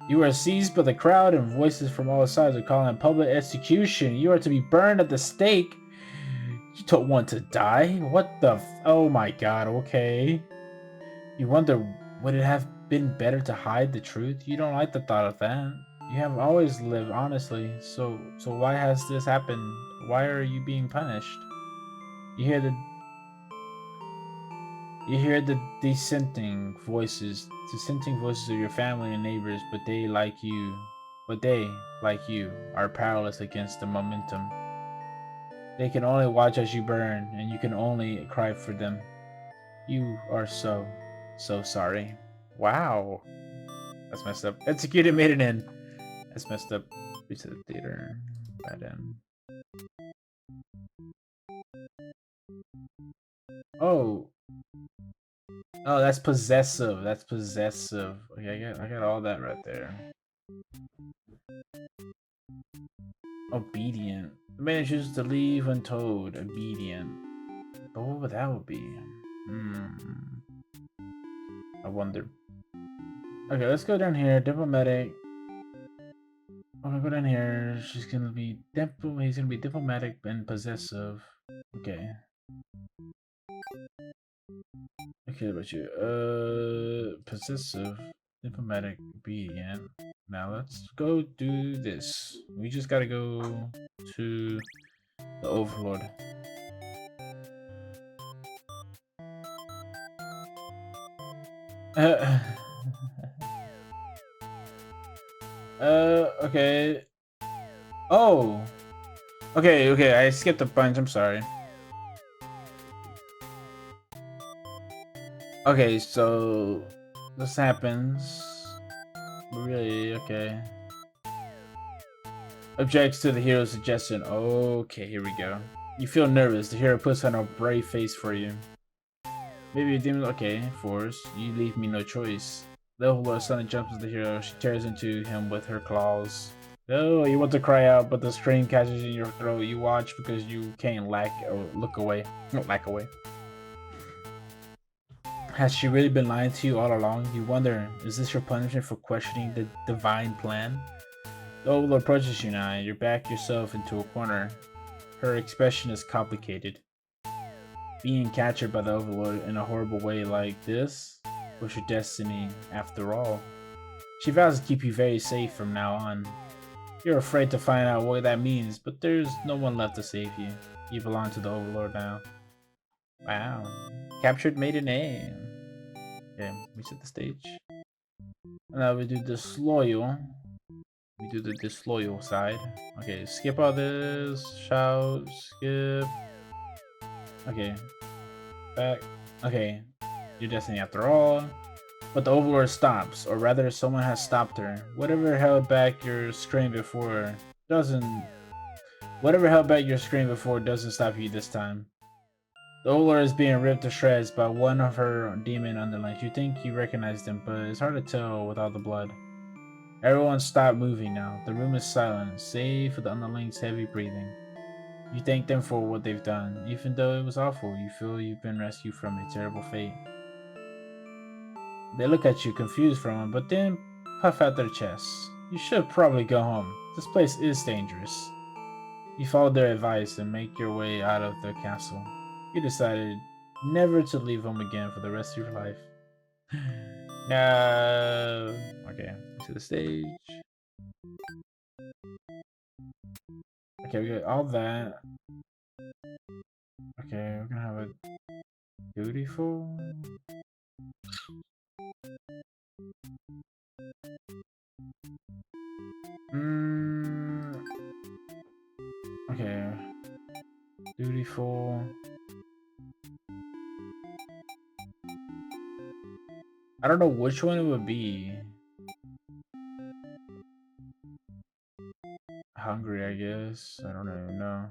A: You are seized by the crowd, and voices from all sides are calling public execution. You are to be burned at the stake. You don't want to die? What the oh my god, okay. You wonder, would it have been better to hide the truth? You don't like the thought of that. You have always lived honestly, so why has this happened? Why are you being punished? You hear the dissenting voices of your family and neighbors, but they, like you, are powerless against the momentum. They can only watch as you burn, and you can only cry for them. You are so sorry. Wow. That's messed up. Executed made it in. That's messed up. Reset the theater. Bad end. Oh. Oh, that's possessive. That's possessive. Okay, I got all that right there. Obedient. The man chooses to leave when told. Obedient. But what would that be? I wonder. Okay, let's go down here. Diplomatic. I'm gonna go down here. He's gonna be diplomatic and possessive. Okay. Okay, about you. Possessive, diplomatic, obedient. Now let's go do this. We just gotta go to the Overlord. Uh, okay. Oh. Okay, okay, I skipped a bunch, I'm sorry. Okay, so this happens. Really, okay. Objects to the hero's suggestion. Okay, here we go. You feel nervous. The hero puts on a brave face for you. Maybe a demon. Okay, Force. You leave me no choice. The Overlord suddenly jumps at the hero. She tears into him with her claws. Oh, you want to cry out, but the scream catches in your throat. You watch because you can't lack or look away. Not lack away. Has she really been lying to you all along? You wonder, is this your punishment for questioning the divine plan? The Overlord approaches you now. You back yourself into a corner. Her expression is complicated. Being captured by the Overlord in a horrible way like this was your destiny after all. She vows to keep you very safe from now on. You're afraid to find out what that means, but there's no one left to save you. You belong to the Overlord now. Wow. Captured maiden name. Okay, we set the stage. Now we do disloyal. We do the disloyal side. Okay, skip all this. Shout, skip. Okay. Back. Okay. Your destiny after all. But the Overlord stops, or rather someone has stopped her. Whatever held back your scream before doesn't stop you this time. The Overlord is being ripped to shreds by one of her demon underlings. You think you recognize them, but it's hard to tell without the blood. Everyone stop moving now. The room is silent, save for the underlings' heavy breathing. You thank them for what they've done. Even though it was awful, you feel you've been rescued from a terrible fate. They look at you confused for a moment, but then puff out their chests. You should probably go home. This place is dangerous. You follow their advice and make your way out of the castle. You decided never to leave home again for the rest of your life. No. Okay, to the stage. Okay, we got all that. Okay, we're gonna have a dutiful. Okay. Dutiful. I don't know which one it would be. Hungry, I guess. I don't even know.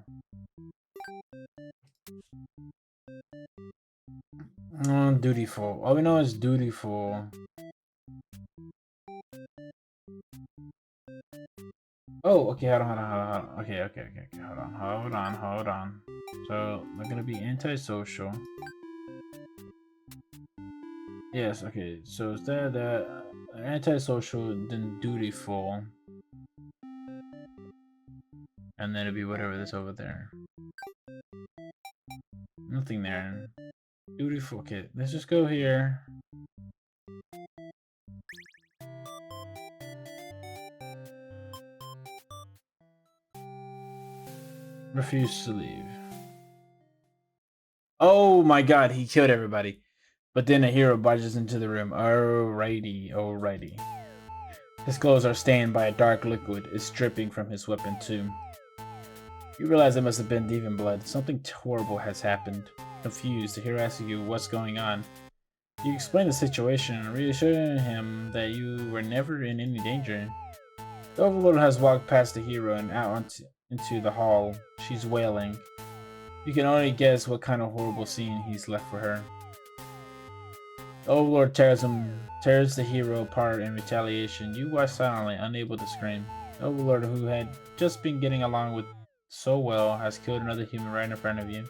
A: Dutiful. All we know is dutiful. Oh, okay, hold on. Okay, hold on. So, they're gonna be antisocial. Yes, okay, so instead of antisocial, then dutiful. And then it'd be whatever that's over there. Nothing there. Dutiful, okay, let's just go here. Refuse to leave. Oh my god, he killed everybody. But then a hero barges into the room. Alrighty. His clothes are stained by a dark liquid. It's dripping from his weapon too. You realize it must have been demon blood. Something horrible has happened. Confused, the hero asks you what's going on. You explain the situation, reassuring him that you were never in any danger. The Overlord has walked past the hero and out into the hall. She's wailing. You can only guess what kind of horrible scene he's left for her. The Overlord tears the hero apart in retaliation. You watch silently, unable to scream. The Overlord, who had just been getting along with so well, has killed another human right in front of you.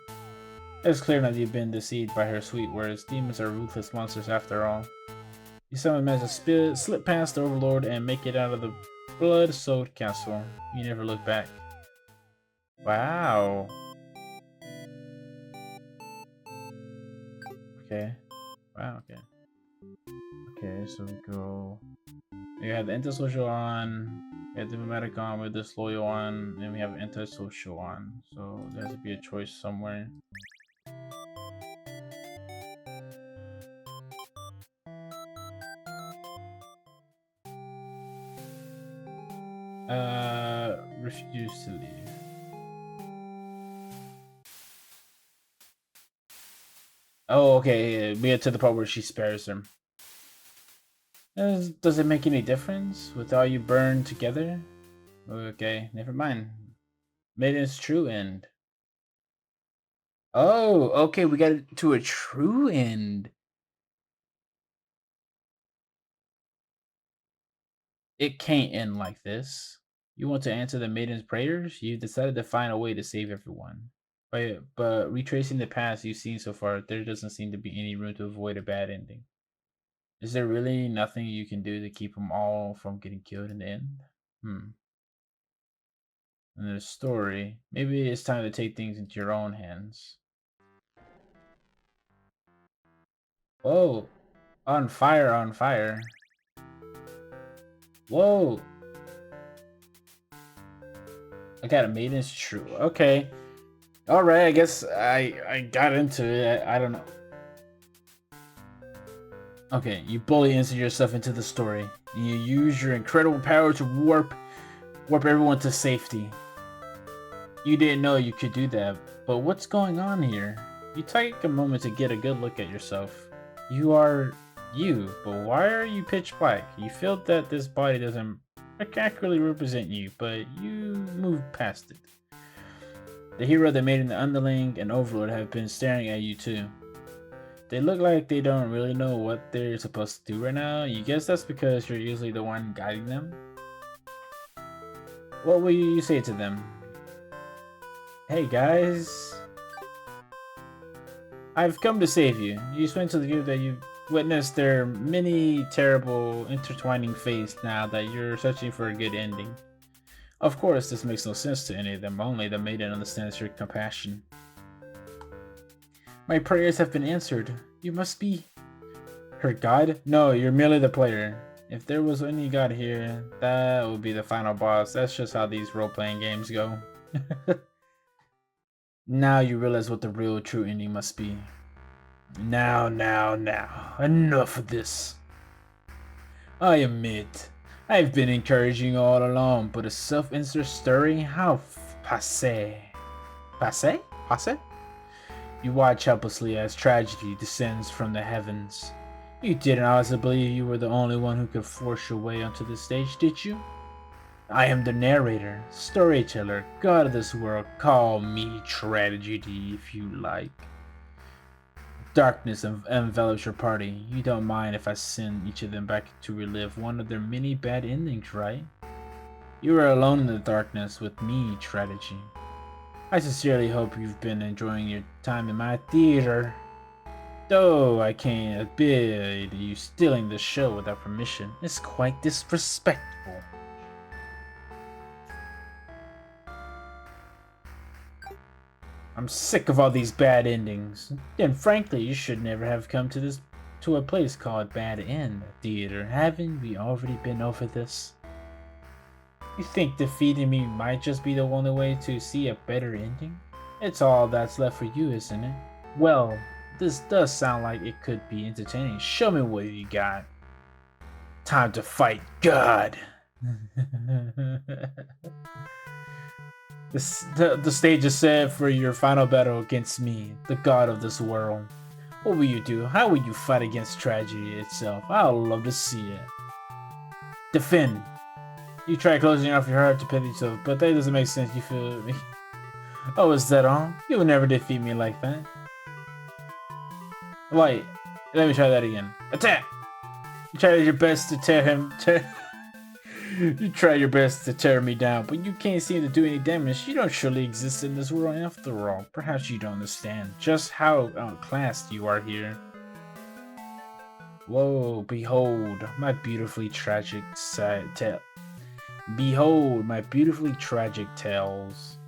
A: It's clear that you've been deceived by her sweet words. Demons are ruthless monsters after all. You somehow manage to slip past the Overlord and make it out of the Blood-soaked castle. You never look back. Wow. Okay. Wow, okay. Okay, so we go. We have the antisocial on, we have diplomatic on, we have disloyal on, and we have antisocial on. So there has to be a choice somewhere. Refuse to leave. Oh, okay. We get to the part where she spares him. Does it make any difference with all you burn together? Okay, never mind. Maiden's true end. Oh, okay, we got it to a true end. It can't end like this. You want to answer the maiden's prayers? You decided to find a way to save everyone. But retracing the past you've seen so far, there doesn't seem to be any room to avoid a bad ending. Is there really nothing you can do to keep them all from getting killed in the end? Hmm. And the story. Maybe it's time to take things into your own hands. Whoa! On fire, on fire. Whoa! I got a maiden's true. Okay. Alright, I guess I got into it. I don't know. Okay, you bully insert yourself into the story. You use your incredible power to warp everyone to safety. You didn't know you could do that, but what's going on here? You take a moment to get a good look at yourself. You are you, but why are you pitch black? You feel that this body doesn't accurately represent you, but you move past it. The hero that made an underling and overlord have been staring at you too. They look like they don't really know what they're supposed to do right now. You guess that's because you're usually the one guiding them? What will you say to them? Hey guys, I've come to save you. You explain to the viewer that you've witnessed their many terrible intertwining fates now that you're searching for a good ending. Of course, this makes no sense to any of them, only the maiden understands your compassion. My prayers have been answered. You must be her god? No, you're merely the player. If there was any god here, that would be the final boss. That's just how these role-playing games go. Now you realize what the real true ending must be. Now. Enough of this. I admit, I've been encouraging you all along, but a self-insert story? How passe. Passe? Passe? You watch helplessly as tragedy descends from the heavens. You didn't honestly believe you were the only one who could force your way onto the stage, did you? I am the narrator, storyteller, god of this world. Call me tragedy if you like. Darkness envelops your party. You don't mind if I send each of them back to relive one of their many bad endings, right? You are alone in the darkness with me, tragedy. I sincerely hope you've been enjoying your time in my theater. Though I can't abide you stealing the show without permission. It's quite disrespectful. I'm sick of all these bad endings. And frankly, you should never have come to a place called Bad End Theater. Haven't we already been over this? You think defeating me might just be the only way to see a better ending? It's all that's left for you, isn't it? Well, this does sound like it could be entertaining. Show me what you got. Time to fight God. The stage is set for your final battle against me, the god of this world. What will you do? How will you fight against tragedy itself? I'd love to see it. Defend. You try closing off your heart to defend yourself, but that doesn't make sense. You feel me? Oh, is that all? You will never defeat me like that. Wait, let me try that again. Attack! You try your best to tear him. You try your best to tear me down, but you can't seem to do any damage. You don't surely exist in this world after all. Perhaps you don't understand just how outclassed you are here. Whoa, behold, my beautifully tragic tale. Behold my beautifully tragic tales.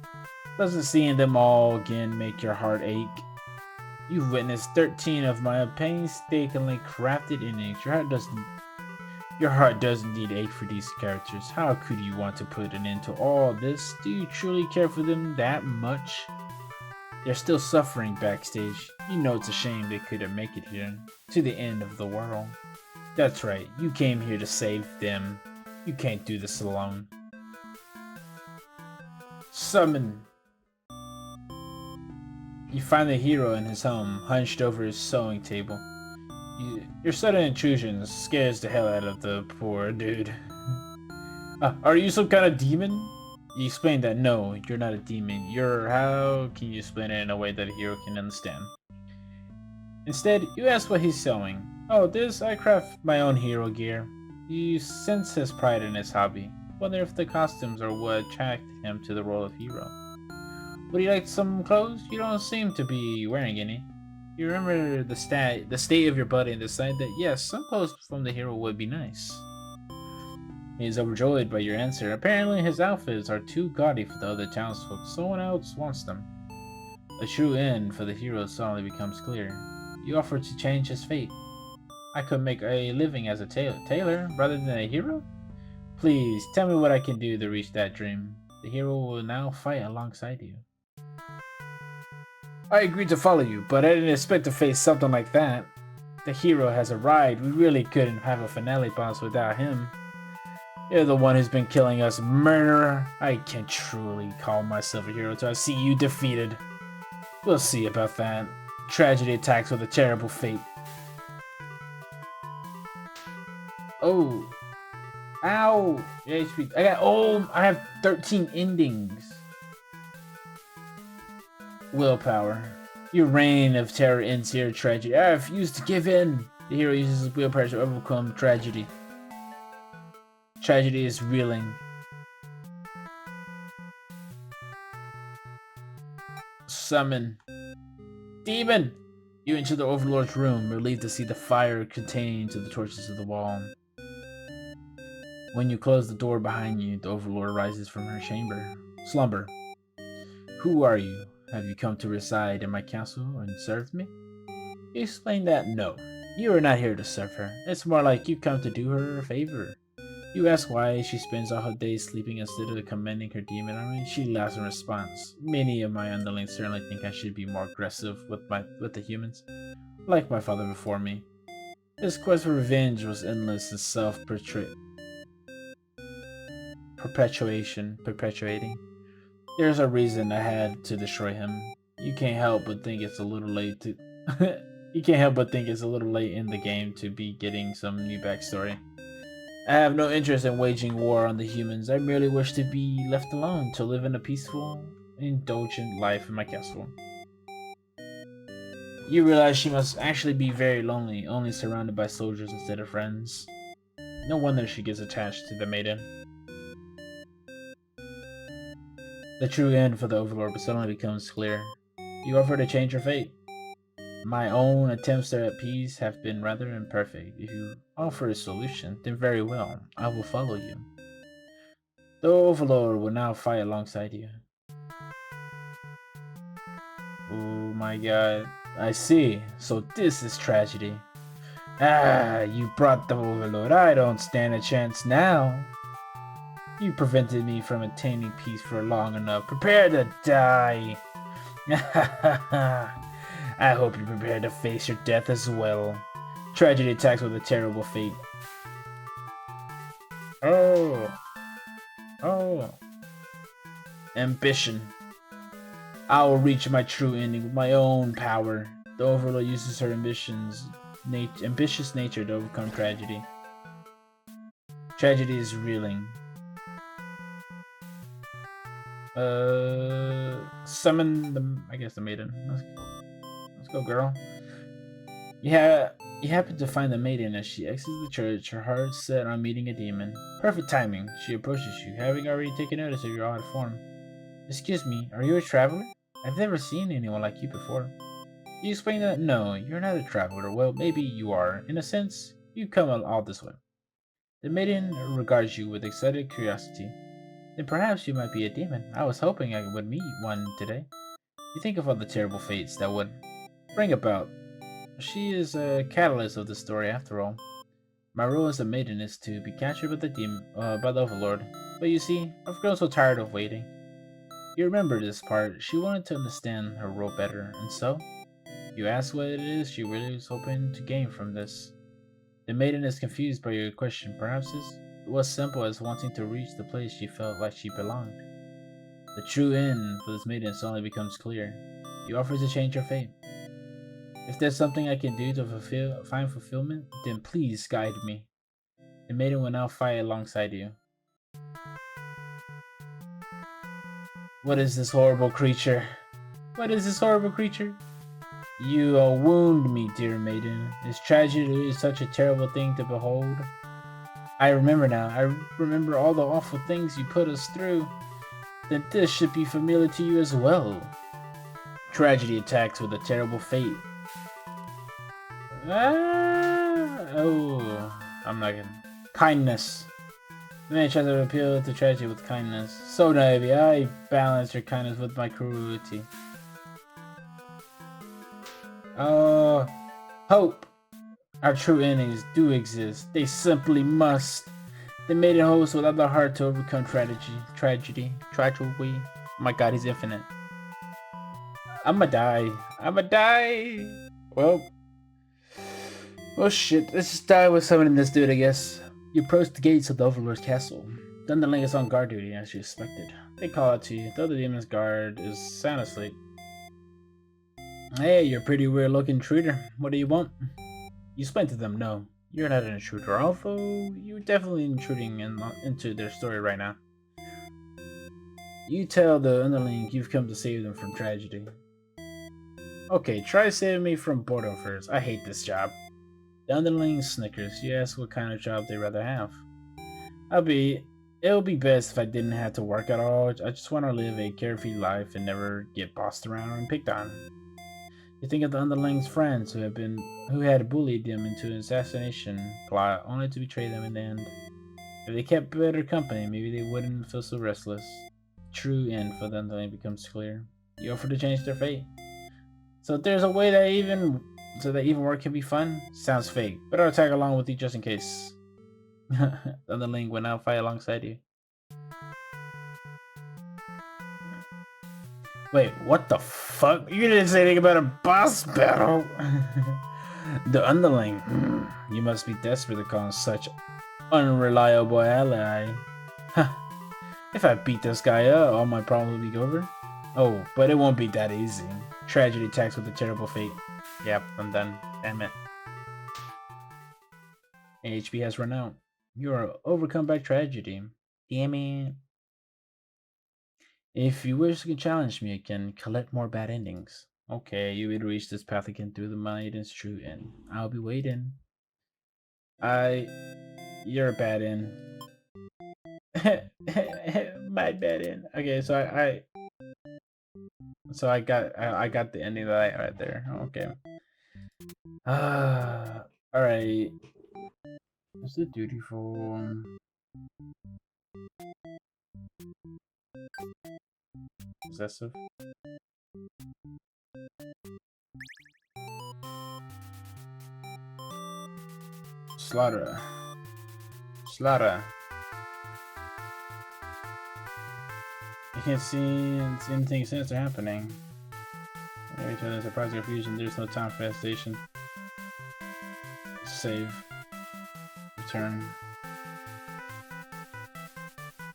A: Doesn't seeing them all again make your heart ache? You've witnessed 13 of my painstakingly crafted innings. Your heart does indeed ache for these characters. How could you want to put an end to all this? Do you truly care for them that much? They're still suffering backstage. You know it's a shame they couldn't make it here, to the end of the world. That's right, you came here to save them. You can't do this alone. Summon. You find the hero in his home, hunched over his sewing table. Your sudden intrusion scares the hell out of the poor dude. Are you some kind of demon? You explain that no, you're not a demon. How can you explain it in a way that a hero can understand? Instead, you ask what he's sewing. Oh, I craft my own hero gear. You sense his pride in his hobby. Wonder if the costumes are what attracted him to the role of hero. Would you like some clothes? You don't seem to be wearing any. You remember the state of your body and decide that yes, some clothes from the hero would be nice. He is overjoyed by your answer. Apparently his outfits are too gaudy for the other townsfolk. Someone else wants them. A true end for the hero suddenly becomes clear. You offer to change his fate. I could make a living as a tailor rather than a hero? Please, tell me what I can do to reach that dream. The hero will now fight alongside you. I agreed to follow you, but I didn't expect to face something like that. The hero has arrived. We really couldn't have a finale boss without him. You're the one who's been killing us, murderer. I can't truly call myself a hero till I see you defeated. We'll see about that. Tragedy attacks with a terrible fate. Oh. Ow. HP. I have 13 endings. Willpower. Your reign of terror ends here, tragedy. I refuse to give in. The hero uses his willpower to overcome tragedy. Tragedy is reeling. Summon. Demon! You enter the Overlord's room, relieved to see the fire contained to the torches of the wall. When you close the door behind you, the Overlord rises from her slumber. Who are you? Have you come to reside in my castle and serve me? You explain that no, you are not here to serve her. It's more like you come to do her a favor. You ask why she spends all her days sleeping instead of commanding her demon army. She laughs in response. Many of my underlings certainly think I should be more aggressive with the humans, like my father before me. His quest for revenge was endless and perpetuating. There's a reason I had to destroy him. You can't help but think it's a little late to you can't help but think it's a little late in the game to be getting some new backstory. I have no interest in waging war on the humans. I merely wish to be left alone to live in a peaceful, indulgent life in my castle. You realize she must actually be very lonely, only surrounded by soldiers instead of friends. No wonder she gets attached to the maiden. The true end for the Overlord suddenly becomes clear. You offer to change her fate. My own attempts at peace have been rather imperfect. If you offer a solution, then very well, I will follow you. The Overlord will now fight alongside you. Oh my god. I see. So this is tragedy. Ah, you brought the Overlord. I don't stand a chance now. You prevented me from attaining peace for long enough. Prepare to die. I hope you're prepared to face your death as well. Tragedy attacks with a terrible fate. Oh. Ambition. I will reach my true ending with my own power. The Overlord uses her ambitious nature to overcome tragedy. Tragedy is reeling. Summon the maiden. Let's go, girl. You happen to find the maiden as she exits the church, her heart set on meeting a demon. Perfect timing. She approaches you, having already taken notice of your odd form. Excuse me, are you a traveler? I've never seen anyone like you before. You explain that no, you're not a traveler. Well, maybe you are. In a sense, you come all this way. The maiden regards you with excited curiosity. Then perhaps you might be a demon. I was hoping I would meet one today. You think of all the terrible fates that would bring about. She is a catalyst of the story, after all. My role as a maiden is to be captured by by the Overlord. But you see, I've grown so tired of waiting. You remember this part. She wanted to understand her role better, and so you ask what it is she really was hoping to gain from this. The maiden is confused by your question. Perhaps it was simple as wanting to reach the place she felt like she belonged. The true end for this maiden suddenly becomes clear. You offer to change her fate. If there's something I can do to find fulfillment, then please guide me. The maiden will now fight alongside you. What is this horrible creature? What is this horrible creature? You wound me, dear maiden. This tragedy is such a terrible thing to behold. I remember now. I remember all the awful things you put us through. Then this should be familiar to you as well. Tragedy attacks with a terrible fate. I'm not gonna. Kindness. The man tries to appeal to tragedy with kindness. So naive, I balance your kindness with my cruelty. Hope. Our true enemies do exist. They simply must. They made it host without the heart to overcome tragedy. Oh my god, he's infinite. I'ma die. Well shit, let's just die with summoning this dude, I guess. You approach the gates of the Overlord's castle. The underling is on guard duty, as you expected. They call out to you. The other demon's guard is sound asleep. Hey, you're a pretty weird looking intruder. What do you want? You explain to them, no. You're not an intruder, although you're definitely intruding into their story right now. You tell the underling you've come to save them from tragedy. Okay, try saving me from boredom first. I hate this job. The underling snickers. You ask what kind of job they'd rather have. It'll be best if I didn't have to work at all. I just want to live a carefree life and never get bossed around and picked on. You think of the underling's friends who had bullied them into an assassination plot, only to betray them in the end. If they kept better company, maybe they wouldn't feel so restless. True end for the underling becomes clear. You offer to change their fate. So there's a way that even work can be fun? Sounds fake, but I'll tag along with you just in case. The underling will now fight alongside you. Wait, what the fuck? You didn't say anything about a boss battle! The underling. You must be desperate to call such unreliable ally. If I beat this guy up, all my problems will be over. Oh, but it won't be that easy. Tragedy attacks with a terrible fate. Yep, I'm done. Damn it. HP has run out. You are overcome by tragedy. Damn it. If you wish to challenge me again, collect more bad endings. Okay, you will reach this path again through the maiden's true end. I'll be waiting. You're a bad end. My bad end. Okay, so I got the ending that I right there. Okay. Alright. What's the duty for? Possessive. Slaughter. You can't see anything sinister happening. Every time there's a surprise confusion, there's no time for hesitation. Save. Return.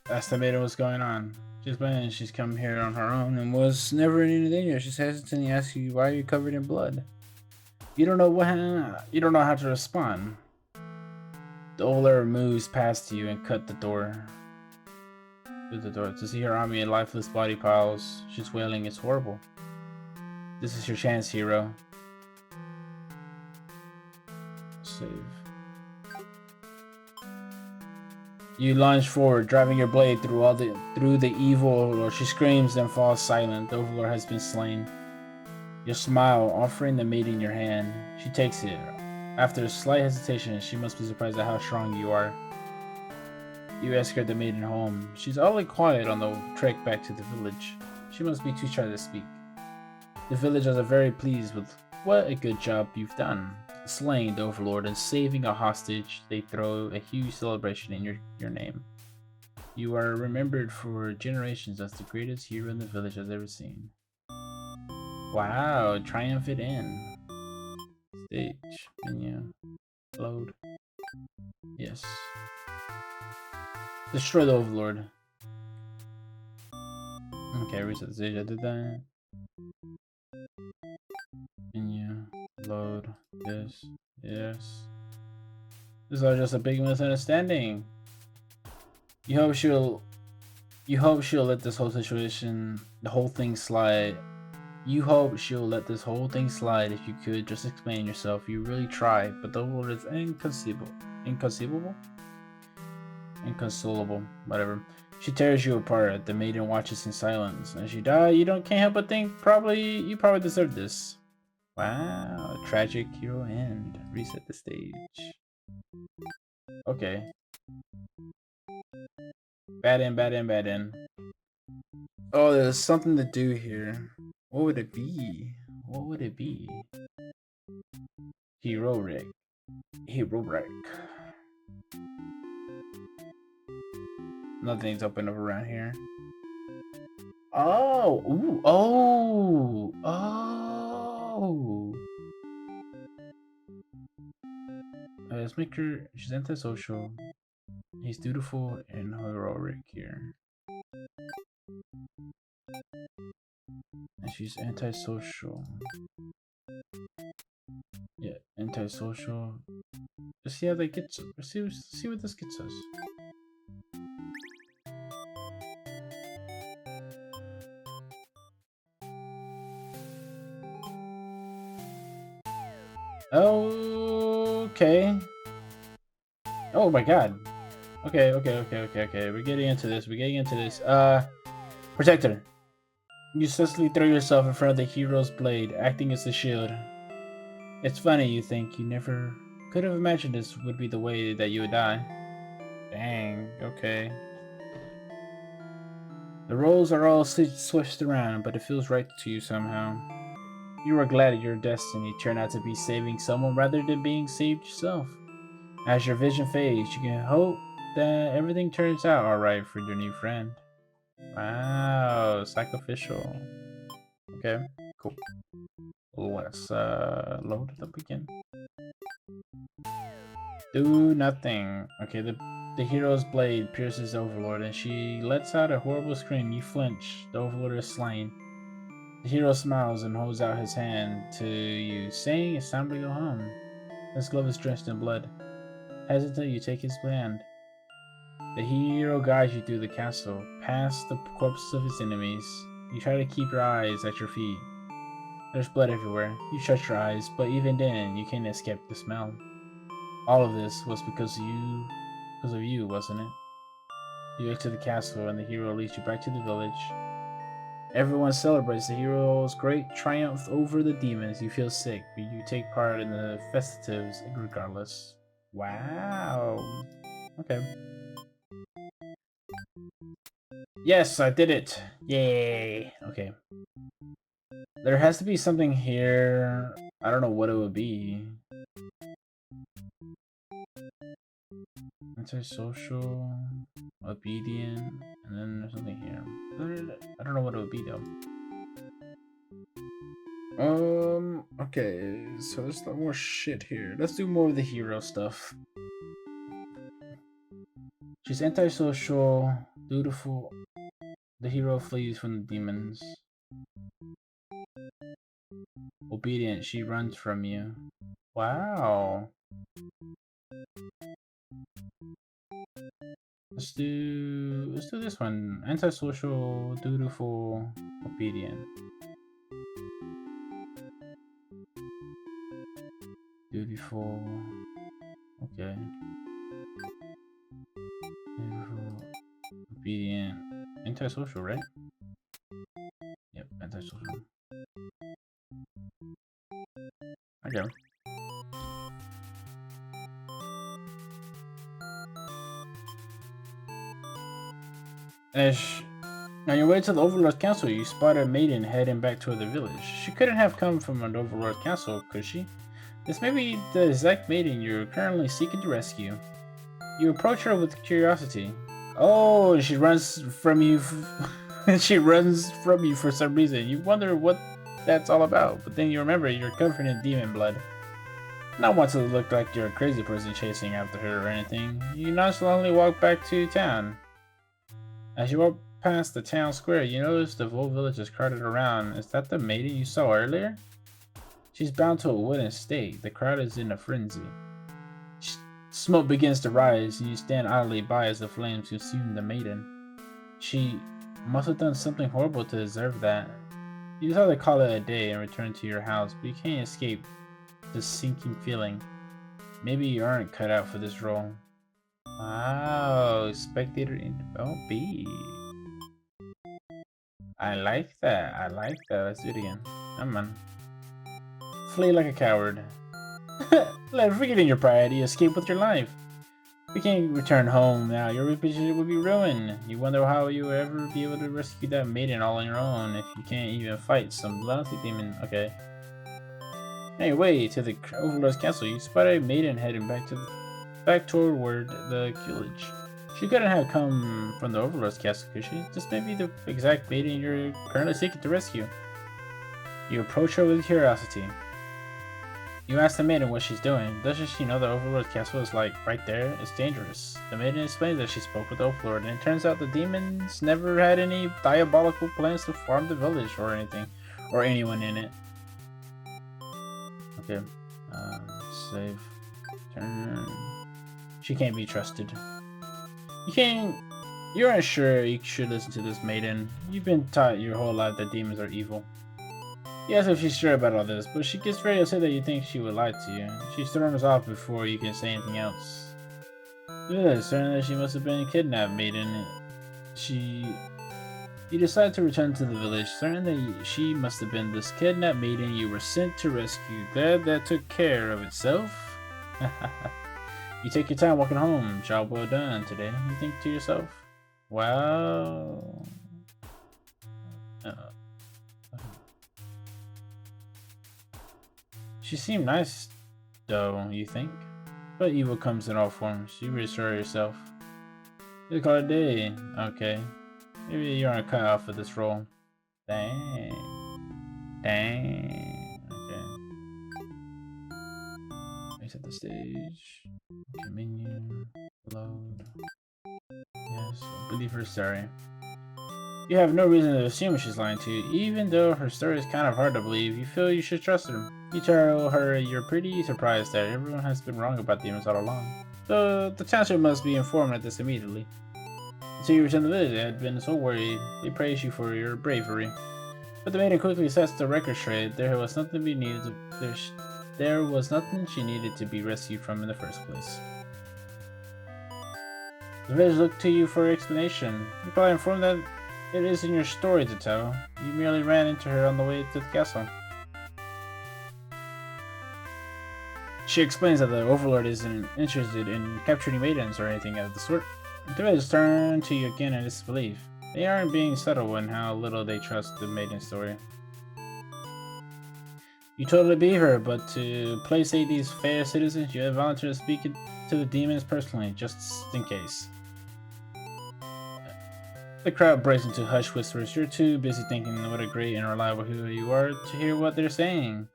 A: Asked the maiden what's going on. She's been she's come here on her own and was never in any danger. She's hesitant to ask you why you're covered in blood. You don't know how to respond. The Overlord moves past you and cut the door. Through the door to see her army of lifeless body piles. She's wailing. It's horrible. This is your chance, hero. Save. You lunge forward, driving your blade through the evil Overlord. She screams, then falls silent. The Overlord has been slain. You smile, offering the maiden your hand. She takes it. After a slight hesitation, she must be surprised at how strong you are. You escort the maiden home. She's oddly quiet on the trek back to the village. She must be too shy to speak. The villagers are very pleased with what a good job you've done. Slaying the Overlord and saving a hostage, they throw a huge celebration in your name. You are remembered for generations as the greatest hero in the village has ever seen. Wow, triumphant end. Stage, menu, load. Yes. Destroy the Overlord. Okay, reset the stage, I did that. Menu, load, yes, yes. This is all just a big misunderstanding. You hope she'll let this whole situation, the whole thing slide. You hope she'll let this whole thing slide. If you could just explain yourself, you really try, but the world is inconceivable, whatever. She tears you apart. The maiden watches in silence. As you die, can't help but think you probably deserve this. Wow, tragic hero end. Reset the stage. Okay. Bad end. Oh, there's something to do here. What would it be? Heroic. Nothing's open up around here. Oh, ooh, oh. Let's make her. She's antisocial. He's dutiful and heroic here. And she's antisocial. Yeah, antisocial. Let's see how that gets us. Let's see what this gets us. Okay. Oh my god. Okay. We're getting into this. Protector. You successfully throw yourself in front of the hero's blade, acting as a shield. It's funny you think you never could have imagined this would be the way that you would die. Dang, okay. The roles are all switched around, but it feels right to you somehow. You are glad your destiny turned out to be saving someone rather than being saved yourself. As your vision fades, you can hope that everything turns out alright for your new friend. Wow, sacrificial. Okay, cool. Let's load it up again. Do nothing. Okay, the hero's blade pierces the Overlord and she lets out a horrible scream. You flinch. The Overlord is slain. The hero smiles and holds out his hand to you, saying it's time to go home. His glove is drenched in blood. Hesitant, you take his hand. The hero guides you through the castle, past the corpses of his enemies. You try to keep your eyes at your feet. There's blood everywhere. You shut your eyes, but even then, you can't escape the smell. All of this was because of you, wasn't it? You exit the castle and the hero leads you back to the village. Everyone celebrates the hero's great triumph over the demons. You feel sick, but you take part in the festivities regardless. Wow. Okay. Yes, I did it. Yay. Okay. There has to be something here. I don't know what it would be. Antisocial, obedient, and then there's something here. I don't know what it would be though. Okay, so there's a lot more shit here. Let's do more of the hero stuff. She's antisocial, dutiful. The hero flees from the demons. Obedient, she runs from you. Wow. Let's do this one. Antisocial, dutiful, obedient. Dutiful. Okay. Dutiful, obedient, antisocial, right? Yep, antisocial. Okay.
B: As on your way to the Overlord's castle, you spot a maiden heading back toward the village. She couldn't have come from an Overlord castle, could she? This may be the exact maiden you're currently seeking to rescue. You approach her with curiosity. Oh, she runs from you. She runs from you for some reason. You wonder what that's all about, but then you remember you're covered in demon blood. Not want to look like you're a crazy person chasing after her or anything. You nonchalantly walk back to town. As you walk past the town square, you notice the whole village is crowded around. Is that the maiden you saw earlier? She's bound to a wooden stake. The crowd is in a frenzy. Smoke begins to rise, and you stand idly by as the flames consume the maiden. She must have done something horrible to deserve that. You decide to call it a day and return to your house, but you can't escape this sinking feeling. Maybe you aren't cut out for this role. Wow, spectator in B. I like that. I like that. Let's do it again. Come on. Flee like a coward. Forgetting your pride, you escape with your life. If you can't return home now, your reputation will be ruined. You wonder how you will ever be able to rescue that maiden all on your own if you can't even fight some lunatic demon. Okay. Anyway, to the Overlord's castle, you spot a maiden heading back toward the village. She couldn't have come from the Overlord's castle, could she? This may be the exact maiden you're currently seeking to rescue. You approach her with curiosity. You ask the maiden what she's doing. Doesn't she know the Overlord's castle is like right there? It's dangerous. The maiden explains that she spoke with the Overlord, and it turns out the demons never had any diabolical plans to farm the village or anything, or anyone in it. Okay, save, turn. She can't be trusted. You aren't sure you should listen to this maiden. You've been taught your whole life that demons are evil. You ask if she's sure about all this, but she gets very upset that you think she would lie to you. She storms off before you can say anything else. Good, certain that she must have been a kidnapped maiden. You decide to return to the village, certain that she must have been this kidnapped maiden you were sent to rescue. Glad that took care of itself. You take your time walking home. Job well done today. You think to yourself, wow. She seemed nice, though, you think? But evil comes in all forms. You reassure yourself. You call it a day. Okay. Maybe you aren't cut out for this role. Dang. Okay. Exit the stage. Okay, menu. Load. Yes, believe her story. You have no reason to assume she's lying to you. Even though her story is kind of hard to believe, you feel you should trust her. You tell her you're pretty surprised that everyone has been wrong about demons all along. So the township must be informed of this immediately. Until you return to the village, they had been so worried. They praise you for your bravery. But the maiden quickly sets the record straight. There was nothing she needed to be rescued from in the first place. The village looked to you for explanation. You probably informed that it isn't your story to tell. You merely ran into her on the way to the castle. She explains that the Overlord isn't interested in capturing maidens or anything of the sort. The village turn to you again in disbelief. They aren't being subtle in how little they trust the maiden story. You totally believe her, but to play safe these fair citizens, you have volunteered to speak to the demons personally, just in case. The crowd breaks into hushed whispers. You're too busy thinking what a great and reliable hero you are to hear what they're saying.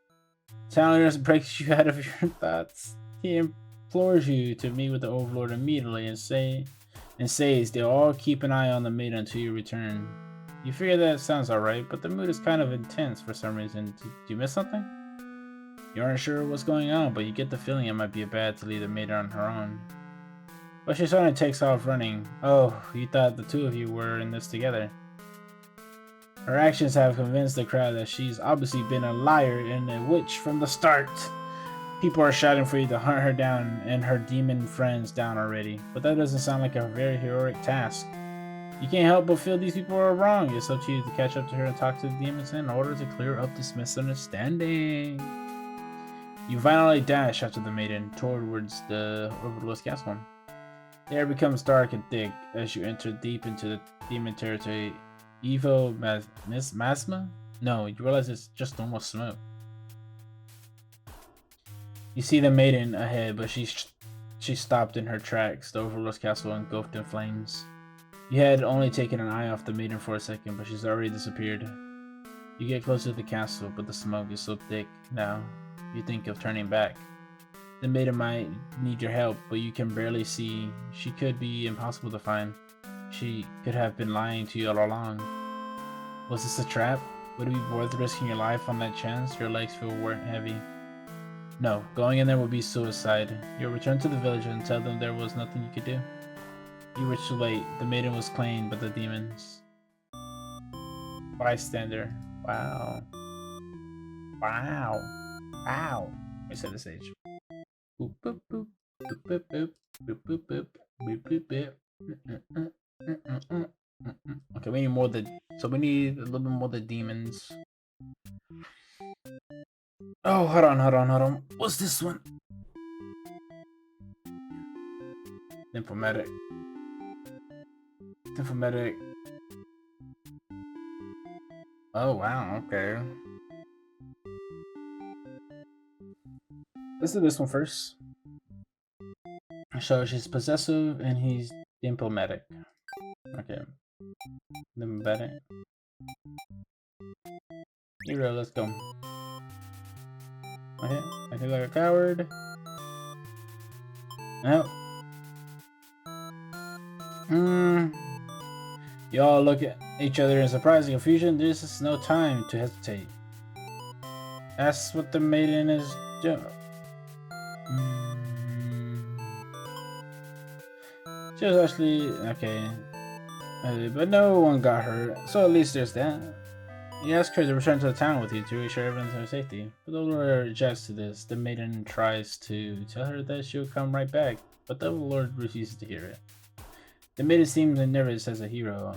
B: Taloners breaks you out of your thoughts. He implores you to meet with the Overlord immediately and says they'll all keep an eye on the maiden until you return. You figure that sounds alright, but the mood is kind of intense for some reason. Did you miss something? You aren't sure what's going on, but you get the feeling it might be bad to leave the maiden on her own. But she suddenly takes off running. Oh, you thought the two of you were in this together. Her actions have convinced the crowd that she's obviously been a liar and a witch from the start. People are shouting for you to hunt her down and her demon friends down already, but that doesn't sound like a very heroic task. You can't help but feel these people are wrong. It's up to you to catch up to her and talk to the demons in order to clear up this misunderstanding. You violently dash after the maiden towards the Overlord's castle. The air becomes dark and thick as you enter deep into the demon territory. Masma? No, you realize it's just normal smoke. You see the maiden ahead, but she stopped in her tracks. The Overlord's castle engulfed in flames. You had only taken an eye off the maiden for a second, but she's already disappeared. You get closer to the castle, but the smoke is so thick now, you think of turning back. The maiden might need your help, but you can barely see. She could be impossible to find. She could have been lying to you all along. Was this a trap? Would it be worth risking your life on that chance? Your legs feel heavy. No, going in there would be suicide. You'll return to the village and tell them there was nothing you could do. You were too late. The maiden was claimed by the demons. Bystander. Wow. Wow. Wow. Let me set the stage. Boop boop boop. Boop boop boop. Boop boop boop. Boop boop boop. Okay, we need more so we need a little bit more the demons. Oh, hold on. What's this one? Informatic. Oh wow, okay. Let's do this one first. So she's possessive and he's diplomatic. Okay. Diplomatic. Hero, let's go. Okay, I feel like a coward. No. You all look at each other in surprising confusion. This is no time to hesitate. That's what the maiden is doing. She was actually okay, but no one got hurt, so at least there's that. You ask her to return to the town with you to ensure everyone's in safety, but the Lord objects to this. The maiden tries to tell her that she'll come right back, but the Lord refuses to hear it. The maiden seems nervous as a hero.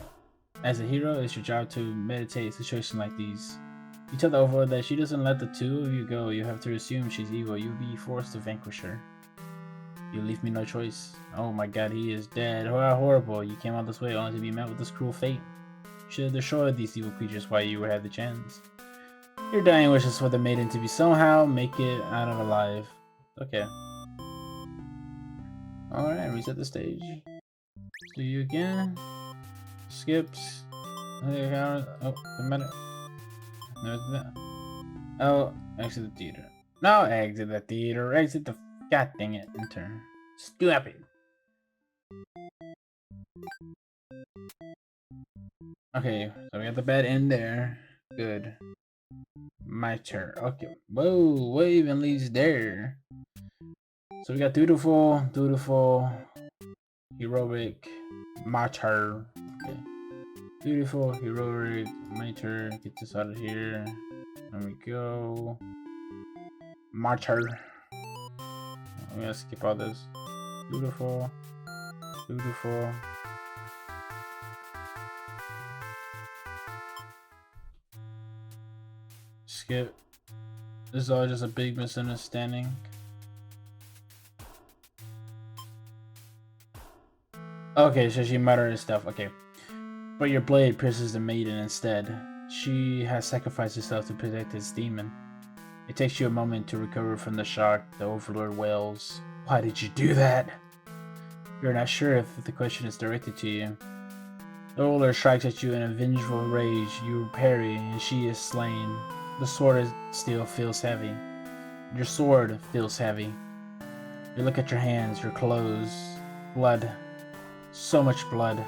B: As a hero, it's your job to meditate situations like these. You tell the Overlord that she doesn't let the two of you go. You have to assume she's evil. You'll be forced to vanquish her. You leave me no choice. Oh my god, he is dead. How horrible. You came all this way only to be met with this cruel fate. You should have destroyed these evil creatures while you had the chance. Your dying wish is for the maiden to be somehow make it out of alive. Okay. Alright, reset the stage. Do you again. Skips. Oh, the matter. Oh, exit the theater. No, exit the theater. Exit the. God dang it. Enter. Stupid. Okay, so we got the bed in there. Good. My turn. Okay. Whoa, what even leads there? So we got dutiful, heroic, my turn. Okay. Dutiful, heroic, my turn. Get this out of here. There we go. My turn. I'm gonna skip all this. Dutiful. Skip. This is all just a big misunderstanding. Okay, so she muttered and stuff. Okay. But your blade pierces the maiden instead. She has sacrificed herself to protect this demon. It takes you a moment to recover from the shock. The Overlord wails. Why did you do that? You're not sure if the question is directed to you. The Overlord strikes at you in a vengeful rage. You parry, and she is slain. The sword still feels heavy. Your sword feels heavy. You look at your hands, your clothes. Blood. So much blood.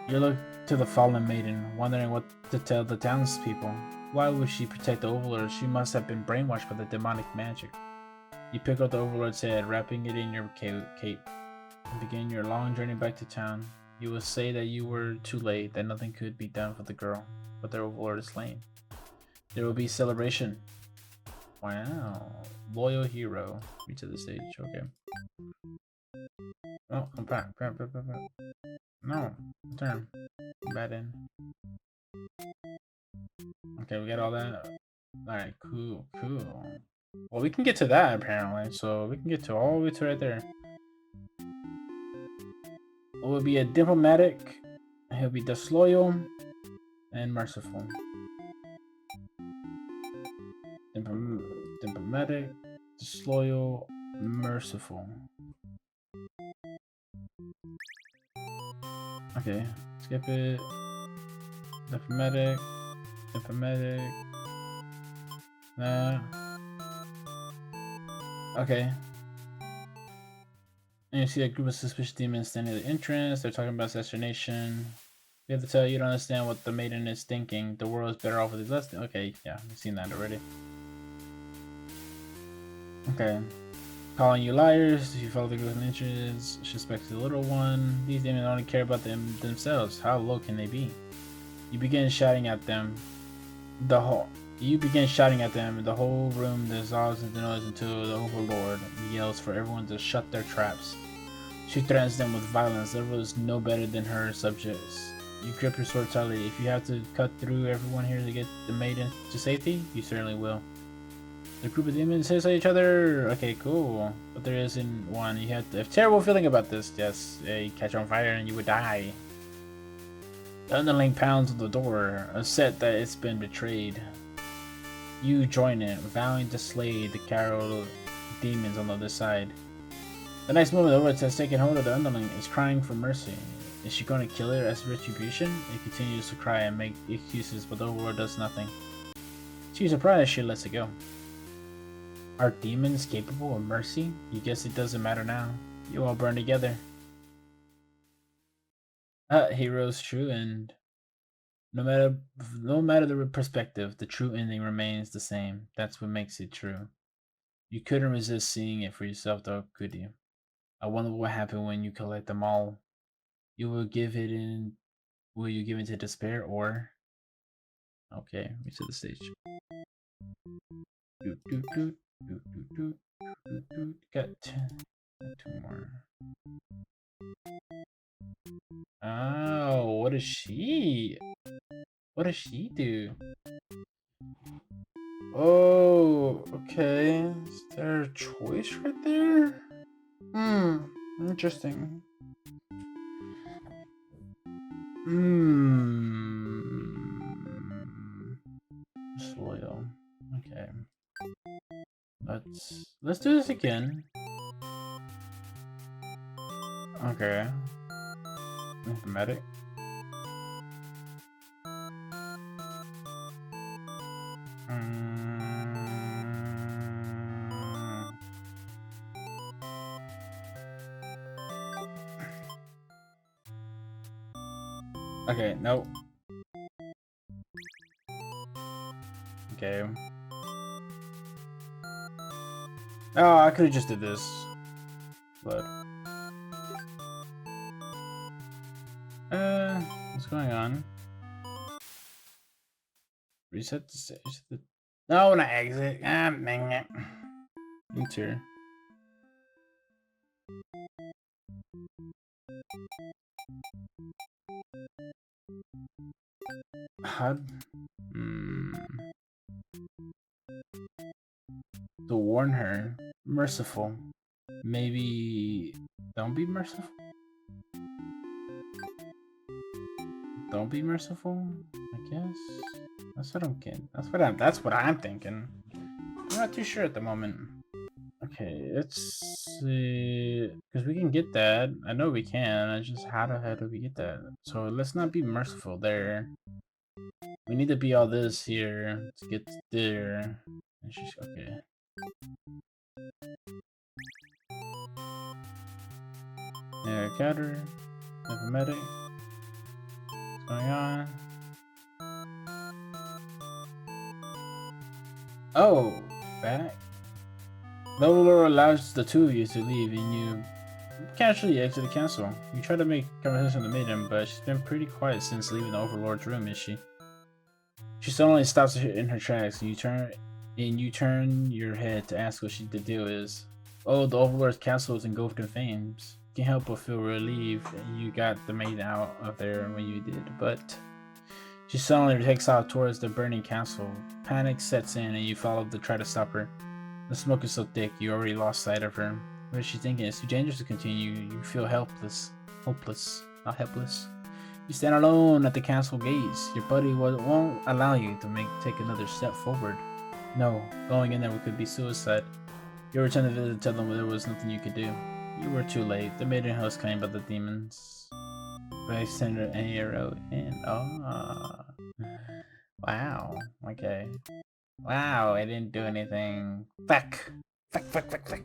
B: You look to the fallen maiden, wondering what to tell the townspeople. Why would she protect the Overlord? She must have been brainwashed by the demonic magic. You pick up the Overlord's head, wrapping it in your cape, and begin your long journey back to town. You will say that you were too late, that nothing could be done for the girl, but the Overlord is slain. There will be celebration. Wow. Loyal hero. Reach to the stage, okay. Oh, I'm back. No, turn. Bad in. Okay, we got all that. Alright, cool. Well, we can get to that apparently, so we can get to all the way to right there. will be a diplomatic, he'll be disloyal, and merciful. Diplomatic, disloyal, merciful. Okay, skip it. Diplomatic, diplomatic. Nah. Okay. And you see a group of suspicious demons standing at the entrance. They're talking about assassination. You have to tell you don't understand what the maiden is thinking. The world is better off with his lesson. Okay, yeah, we've seen that already. Okay. Calling you liars if you follow the group of inches. Suspect the little one. These demons only care about themselves. How low can they be? You begin shouting at them. The whole room dissolves into noise until the Overlord yells for everyone to shut their traps. She threatens them with violence. Everyone is no better than her subjects. You grip your sword tightly. If you have to cut through everyone here to get the maiden to safety, you certainly will. The group of demons hiss at each other. Okay, cool. But there isn't one. You have to have a terrible feeling about this. Yes, you catch on fire and you would die. The underling pounds on the door, upset that it's been betrayed. You join it, vowing to slay the Carol demons on the other side. The next moment, the Overlord has taken hold of the underling, is crying for mercy. Is she going to kill her as retribution? It continues to cry and make excuses, but the Overlord does nothing. She's surprised she lets it go. Are demons capable of mercy? You guess it doesn't matter now. You all burn together. Hero's true end. No matter the perspective, the true ending remains the same. That's what makes it true. You couldn't resist seeing it for yourself, though, could you? I wonder what happened when you collect them all. Will you give in to despair, or... Okay, reset the stage. Got two more. Oh, what does she do? Oh, okay. Is there a choice right there? Interesting. Disloyal. Okay. Let's do this again. Okay. Mathematic. Okay, nope. Okay. Oh, I could have just did this. But what's going on? Reset the stage. No, not exit. Ah, dang it. Enter. HUD. To warn her. Merciful. Maybe don't be merciful. Don't be merciful, I guess. That's what I'm getting. That's what I'm thinking. I'm not too sure at the moment. Okay, let's see, because we can get that. I know we can. I just how the hell do we get that? So let's not be merciful there. We need to be all this here to get there. And she's okay. Yeah, counter. Mathematic. What's going on? Oh, back. The Overlord allows the two of you to leave, and you casually exit the castle. You try to make conversation with the maiden, but she's been pretty quiet since leaving the Overlord's room, is she? She suddenly stops in her tracks, and you turn your head to ask what the deal is. Oh, the Overlord's castle is engulfed in flames. You can't help but feel relieved you got the maiden out of there when you did, but she suddenly takes off towards the burning castle. Panic sets in, and you follow to try to stop her. The smoke is so thick, you already lost sight of her. What is she thinking? It's too dangerous to continue. You feel helpless. hopeless, not helpless. You stand alone at the castle gates. Your buddy won't allow you to take another step forward. No, going in there could be suicide. You return to the village to tell them there was nothing you could do. You were too late. The maiden was claimed by the demons. But I sent her an arrow in. Oh. Wow. Okay. Wow, I didn't do anything. Fuck. Fuck, fuck, fuck, fuck.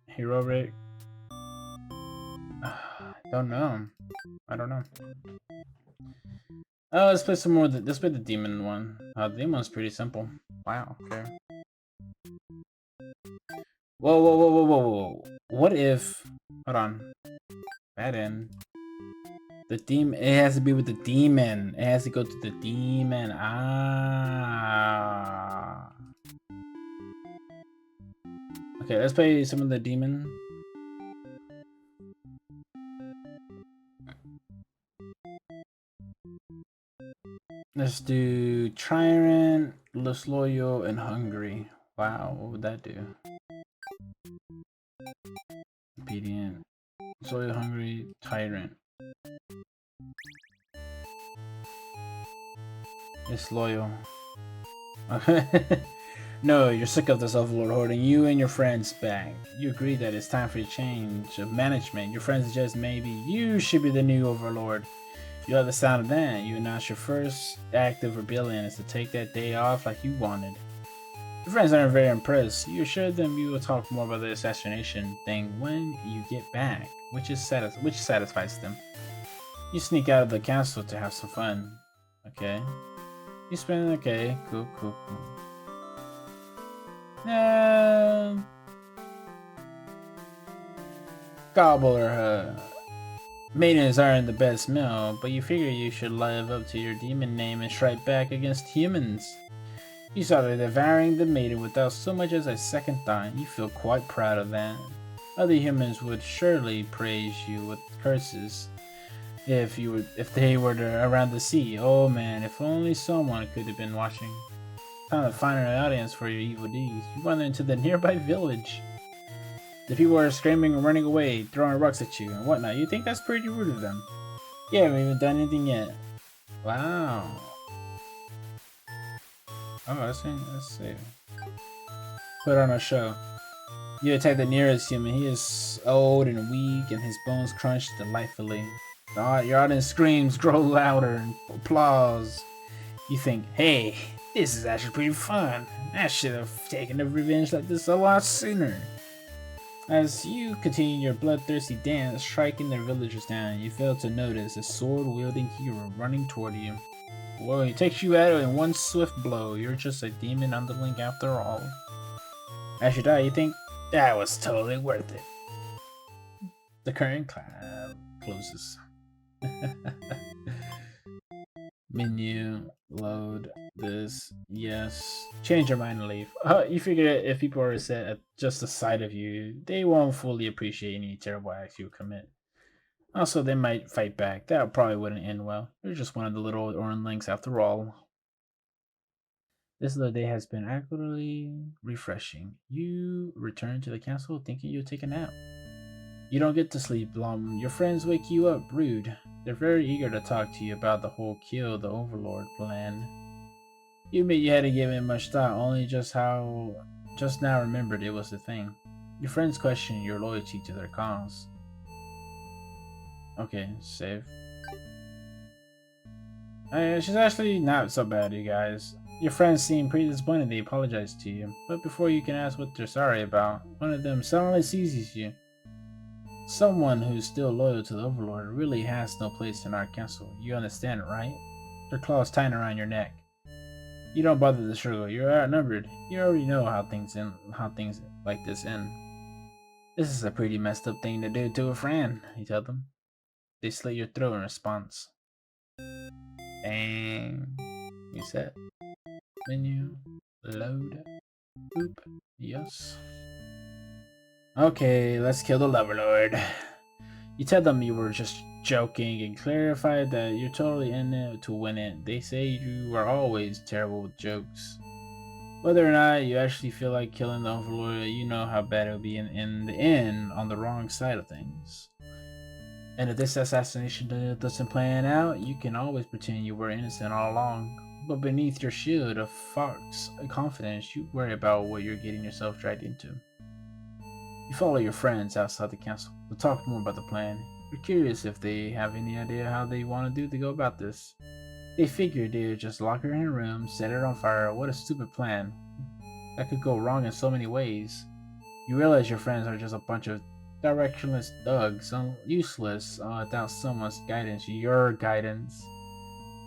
B: Heroic. Don't know. I don't know. Let's play some more. Let's play the demon one. The demon one's pretty simple. Wow. Okay. Whoa, whoa, whoa, whoa, whoa, whoa. What if? Hold on. Bad end. The demon. It has to be with the demon. It has to go to the demon. Ah. Okay, let's play some of the demon. Let's do Tyrant, Disloyal, and Hungry. Wow, what would that do? Obedient, Disloyal, Hungry, Tyrant. Disloyal. No, you're sick of this overlord holding you and your friends back. You agree that it's time for a change of management. Your friends suggest maybe you should be the new overlord. You love the sound of that. You announce your first act of rebellion is to take that day off like you wanted. Your friends aren't very impressed. You assure them you will talk more about the assassination thing when you get back, which satisfies them. You sneak out of the castle to have some fun. Okay. You spend okay, cool. Gobbler, maidens aren't the best meal, but you figure you should live up to your demon name and strike back against humans. You started devouring the maiden without so much as a second thought. You feel quite proud of that. Other humans would surely praise you with curses if they were around the sea. Oh man, if only someone could have been watching. Time to find an audience for your evil deeds. You wander into the nearby village. The people are screaming and running away, throwing rocks at you and whatnot. You think that's pretty rude of them. You haven't even done anything yet. Wow. Oh, let's see. Put on a show. You attack the nearest human. He is old and weak, and his bones crunch delightfully. Your audience screams grow louder and applause. You think, hey, this is actually pretty fun. I should have taken a revenge like this a lot sooner. As you continue your bloodthirsty dance, striking their villagers down, you fail to notice a sword-wielding hero running toward you. Whoa, he takes you out in one swift blow. You're just a demon underling after all. As you die, you think, that was totally worth it. The current closes. Menu, load, this, yes. Change your mind and leave. You figure that if people are set at just the sight of you, they won't fully appreciate any terrible acts you commit. Also, they might fight back. That probably wouldn't end well. You're just one of the little Oranlings after all. This little day has been accurately refreshing. You return to the castle thinking you'll take a nap. You don't get to sleep long. Your friends wake you up rude. They're very eager to talk to you about the whole kill the overlord plan. You admit you hadn't given it much thought, only just now remembered it was the thing. Your friends question your loyalty to their cause. Okay, save. She's actually not so bad, you guys. Your friends seem pretty disappointed. They apologize to you, but before you can ask what they're sorry about, one of them suddenly seizes you. Someone who's still loyal to the Overlord really has no place in our castle. You understand, right? Their claws tighten around your neck. You don't bother to struggle. You're outnumbered. You already know how things like this end. This is a pretty messed up thing to do to a friend, you tell them. They slit your throat in response. Dang. Reset. Menu. Load. Boop. Yes. Okay, let's kill the Overlord. You tell them you were just joking and clarify that you're totally in it to win it. They say you are always terrible with jokes. Whether or not you actually feel like killing the Overlord, you know how bad it would be in the end on the wrong side of things. And if this assassination doesn't plan out, you can always pretend you were innocent all along. But beneath your shield of false confidence, you worry about what you're getting yourself dragged into. You follow your friends outside the castle to talk more about the plan. You're curious if they have any idea how they want to go about this. They figured they would just lock her in a room, set her on fire. What a stupid plan. That could go wrong in so many ways. You realize your friends are just a bunch of directionless thugs, useless without someone's guidance, your guidance.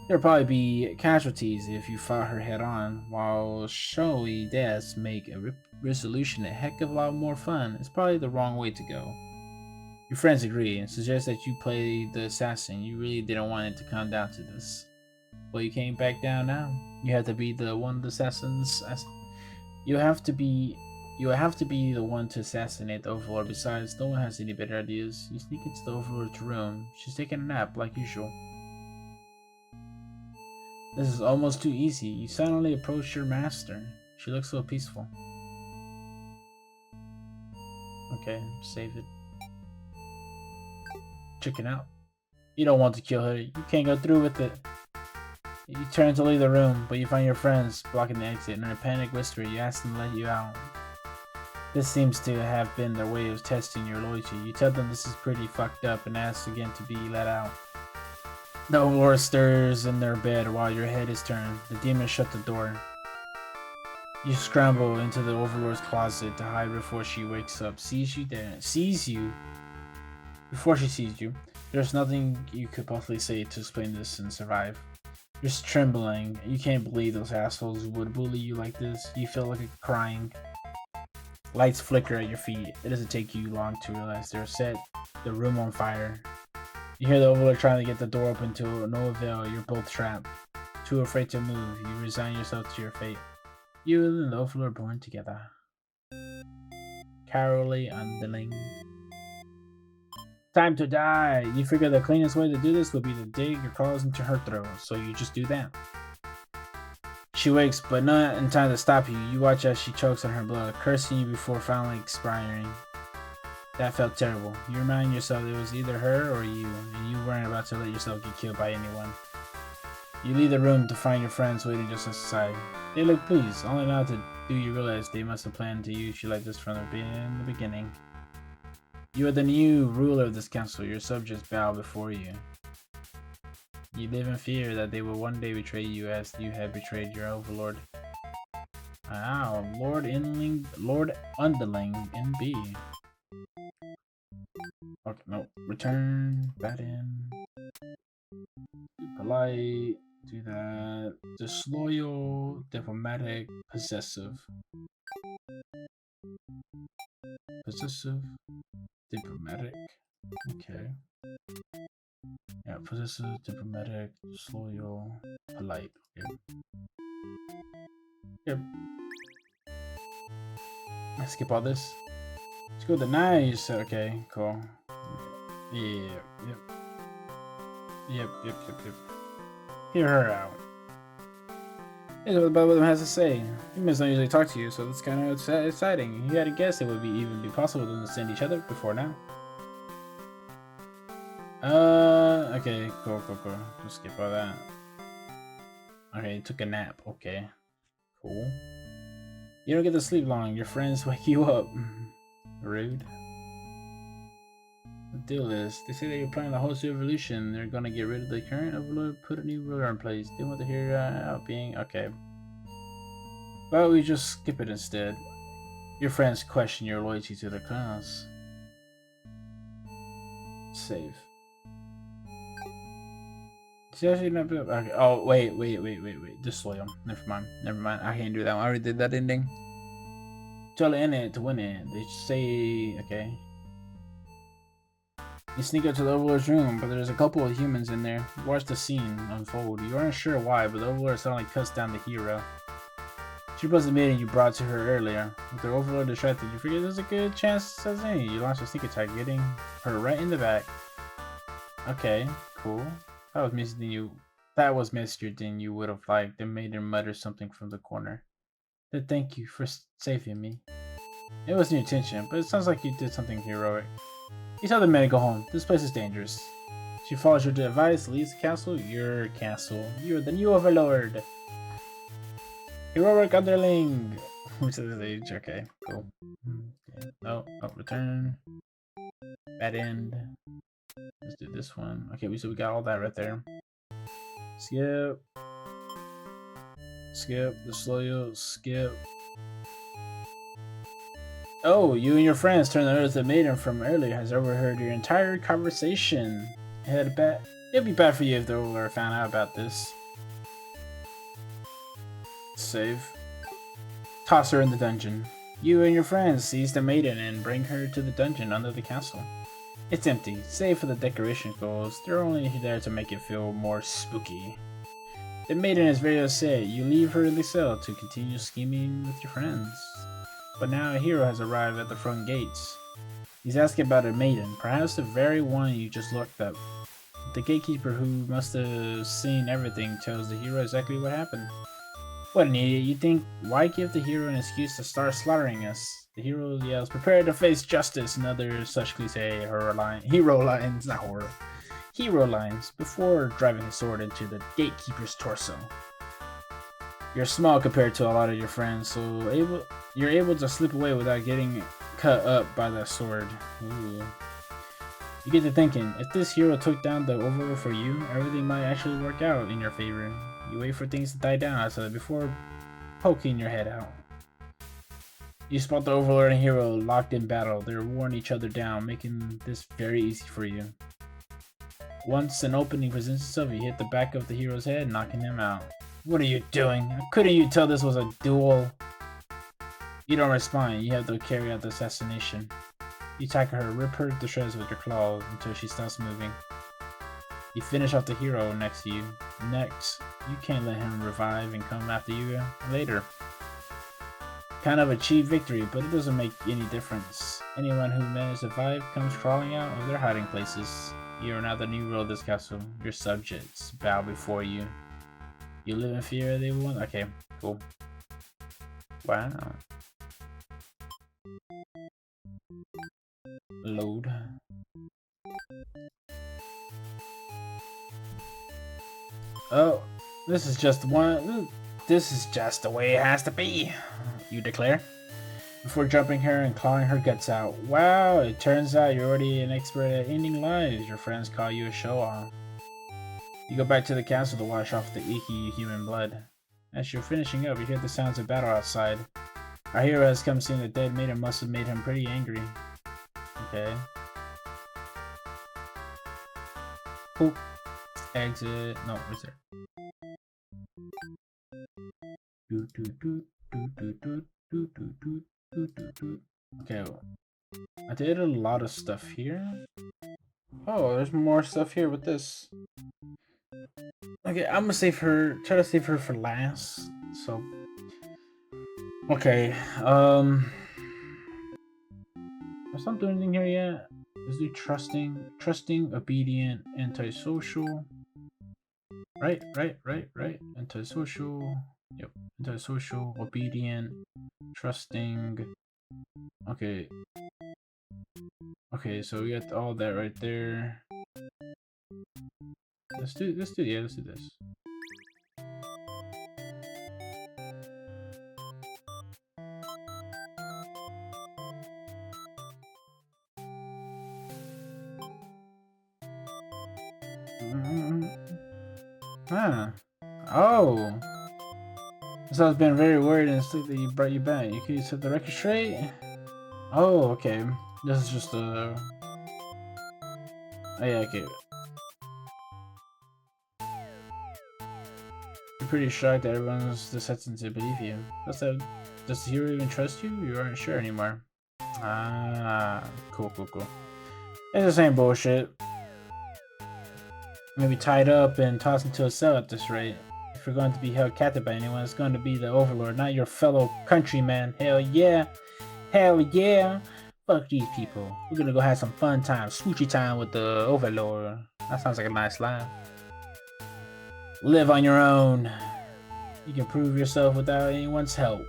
B: There'll probably be casualties if you fought her head on, while showy deaths make a resolution a heck of a lot more fun. It's probably the wrong way to go. Your friends agree and suggest that you play the assassin. You really didn't want it to come down to this. Well, you came back down now. You have to be the one of the assassins. You have to be the one to assassinate the Overlord. Besides, no one has any better ideas. You sneak into the Overlord's room. She's taking a nap, like usual. This is almost too easy. You silently approach your master. She looks so peaceful. Okay, save it. Chicken out. You don't want to kill her. You can't go through with it. You turn to leave the room, but you find your friends blocking the exit. In a panic whisper, you ask them to let you out. This seems to have been their way of testing your loyalty. You tell them this is pretty fucked up and ask again to be let out. The Overlord stirs in their bed while your head is turned. The demon shut the door. You scramble into the Overlord's closet to hide before she wakes up. Sees you. Before she sees you, there's nothing you could possibly say to explain this and survive. You're just trembling. You can't believe those assholes would bully you like this. You feel like crying. Lights flicker at your feet. It doesn't take you long to realize they're set the room on fire. You hear the Overlord trying to get the door open to no avail. You're both trapped. Too afraid to move. You resign yourself to your fate. You and the Overlord born together. Caroly Underling. Time to die! You figure the cleanest way to do this would be to dig your claws into her throat, so you just do that. She wakes, but not in time to stop you. You watch as she chokes on her blood, cursing you before finally expiring. That felt terrible. You remind yourself it was either her or you, and you weren't about to let yourself get killed by anyone. You leave the room to find your friends waiting just outside. They look pleased, only now to do you realize they must have planned to use you like this from the beginning. You are the new ruler of this castle. Your subjects bow before you. You live in fear that they will one day betray you as you have betrayed your Overlord. Wow, Lord Underling NB. Okay, no. Return. Bat in. Polite. Do that. Disloyal. Diplomatic. Possessive. Possessive. Diplomatic. Okay. Yeah, possessive, diplomatic, disloyal, polite. Okay. Yep. I skip all this. Let's go to nice. Okay, cool. Yeah, yep. Hear her out. Here's what both of them has to say. Humans don't usually talk to you, so that's kind of exciting. You had to guess it would even be possible to understand each other before now. Okay, cool. Just skip all that. Okay, took a nap. Okay, cool. You don't get to sleep long. Your friends wake you up. Rude. The deal is, they say that you're planning the whole revolution. They're gonna get rid of the current Overlord, put a new ruler in place. They want to hear out being okay. But we just skip it instead. Your friends question your loyalty to the class. Save. Okay. Oh, wait. Disloyal. Never mind. I can't do that one. I already did that ending. Tell in it to win it. They say, okay. You sneak up to the Overlord's room, but there's a couple of humans in there. Watch the scene unfold. You aren't sure why, but the Overlord suddenly cuts down the hero. She was the maiden you brought to her earlier. With the overload distracted, you figured there's a good chance as any. You launched a sneak attack, getting her right in the back. Okay, cool. That was missing you. That was messier than you would have liked. The maiden muttered something from the corner. Said thank you for saving me. It wasn't your intention, but it sounds like you did something heroic. You tell the man to go home. This place is dangerous. She follows your advice, leaves the castle. Your castle. You're the new overlord. Heroic underling. Which is his age? Okay, cool. Okay. Oh, return. Bad end. Let's do this one. Okay, so we got all that right there. Skip. Skip. The slow skip. Oh, you and your friends turned the notice the maiden from earlier has overheard your entire conversation. It'd be bad for you if the overlord found out about this. Save. Toss her in the dungeon. You and your friends seize the maiden and bring her to the dungeon under the castle. It's empty, save for the decoration goals. They're only there to make it feel more spooky. The maiden is very upset. You leave her in the cell to continue scheming with your friends. But now a hero has arrived at the front gates. He's asking about a maiden, perhaps the very one you just looked up. The gatekeeper, who must have seen everything, tells the hero exactly what happened. What an idiot. You think, why give the hero an excuse to start slaughtering us? The hero yells, prepare to face justice, and other such cliche hero lines, not horror. Hero lines, before driving his sword into the gatekeeper's torso. You're small compared to a lot of your friends, so you're able to slip away without getting cut up by that sword. Ooh. You get to thinking, if this hero took down the overlord for you, everything might actually work out in your favor. You wait for things to die down outside before poking your head out. You spot the overlord and hero locked in battle. They're wearing each other down, making this very easy for you. Once an opening presents itself, you hit the back of the hero's head, knocking him out. What are you doing? Couldn't you tell this was a duel? You don't respond. You have to carry out the assassination. You tackle her, rip her to shreds with your claws until she stops moving. You finish off the hero next to you. Next, you can't let him revive and come after you later. Kind of a cheap victory, but it doesn't make any difference. Anyone who managed to survive comes crawling out of their hiding places. You are now the new ruler of this castle. Your subjects bow before you. You live in fear they will. Okay, cool. Wow. Load. Oh, this is just the way it has to be, you declare, before jumping her and clawing her guts out. Wow, it turns out you're already an expert at ending lives. Your friends call you a show-off. You go back to the castle to wash off the icky human blood. As you're finishing up, you hear the sounds of battle outside. Our hero has come seeing the dead maiden must have made him pretty angry. Okay. Poop. Exit. No, where's there? Okay. I did a lot of stuff here. Oh, there's more stuff here with this. Okay, I'm gonna try to save her for last. So, okay, let's not do anything here yet. Let's do trusting, obedient, antisocial. Right. Antisocial. Yep, antisocial, obedient, trusting. Okay. Okay, so we got all that right there. Let's do this. Ah. Oh. So I've been very worried and sick that you brought you back. You could set the record straight? Oh, okay. This is just a... Oh yeah, okay. You're pretty shocked that everyone's this hesitant to believe you. Does the hero even trust you? You aren't sure anymore. Ah, cool. It's the same bullshit. Maybe tied up and tossed into a cell at this rate. if you're going to be held captive by anyone, it's going to be the Overlord, not your fellow countryman. Hell yeah. Hell yeah. Fuck these people. We're gonna go have some fun time, smoochy time with the Overlord. That sounds like a nice line. Live on your own. You can prove yourself without anyone's help.